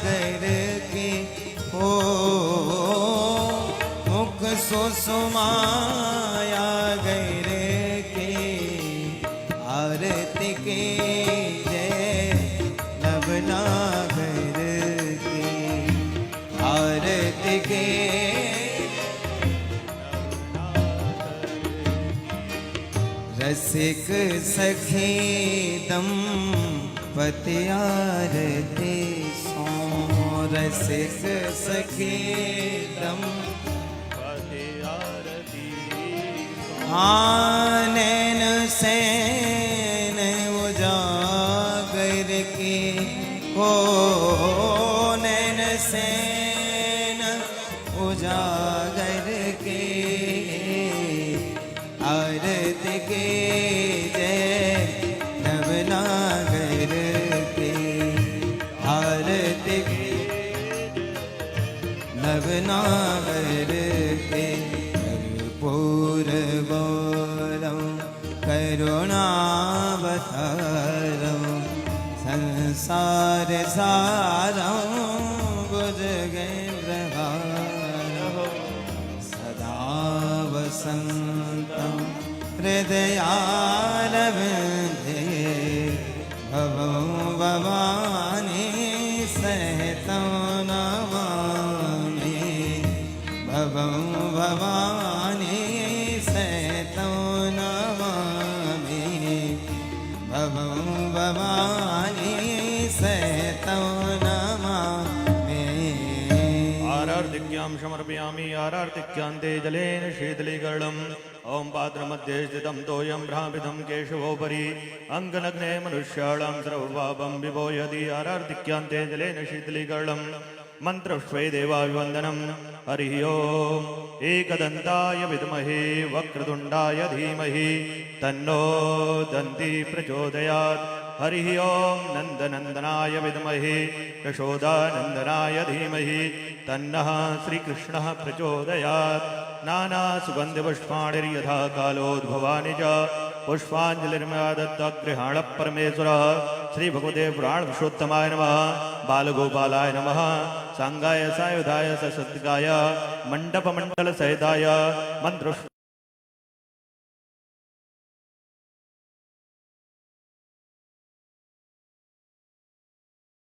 गर के हो, मुख सुषुमाया गर के। आरती के जय नवनागर के, आरती के रसिक सखी दम पतियारती सो रसिक सखी दम नैन सैन उजागर के हो नैन सैन उजागर के आरती के जय नवनागर के आरती के नवनागर के कर्पूर गौरम करुणावतारम संसार सारम भुजगेन्द्रहारम सदा वसन्तं हृदयारविन्दे भवं भवानी सहितं नमामि भवं भवानी सहितं नमामि भवं भवानी सहितं नमामि आरार्तिक्यां समर्पयामि आरार्तिक्यान्ते जलेन शीतलीकरणम् ॐ पात्रमध्ये स्थितं तोयं भ्रामितं केशवोपरि अङ्गनग्ने मनुष्याणां सर्वपापं विभोयति आरार्तिक्यान्ते जलेन शीतलीकरणम् मन्त्रश्वै देवाभिवन्दनं हरिः ओम् एकदन्ताय विद्महे वक्रतुण्डाय धीमहि तन्नो दन्ती प्रचोदयात् हरिः ओम् नन्दनन्दनाय विद्महे यशोदानन्दनाय धीमहि तन्नः श्रीकृष्णः प्रचोदयात् नानासुगन्धिपुष्पाणिर्यथा कालोद्भवानि च पुष्पाञ्जलिर्मया परमेश्वरः श्रीभगवते पुराणपुरुषोत्तमाय नमः बालगोपालाय नमः सांगाय सायुधाय सशस्तिकाय मण्डपमण्डलसहिताय मन्त्र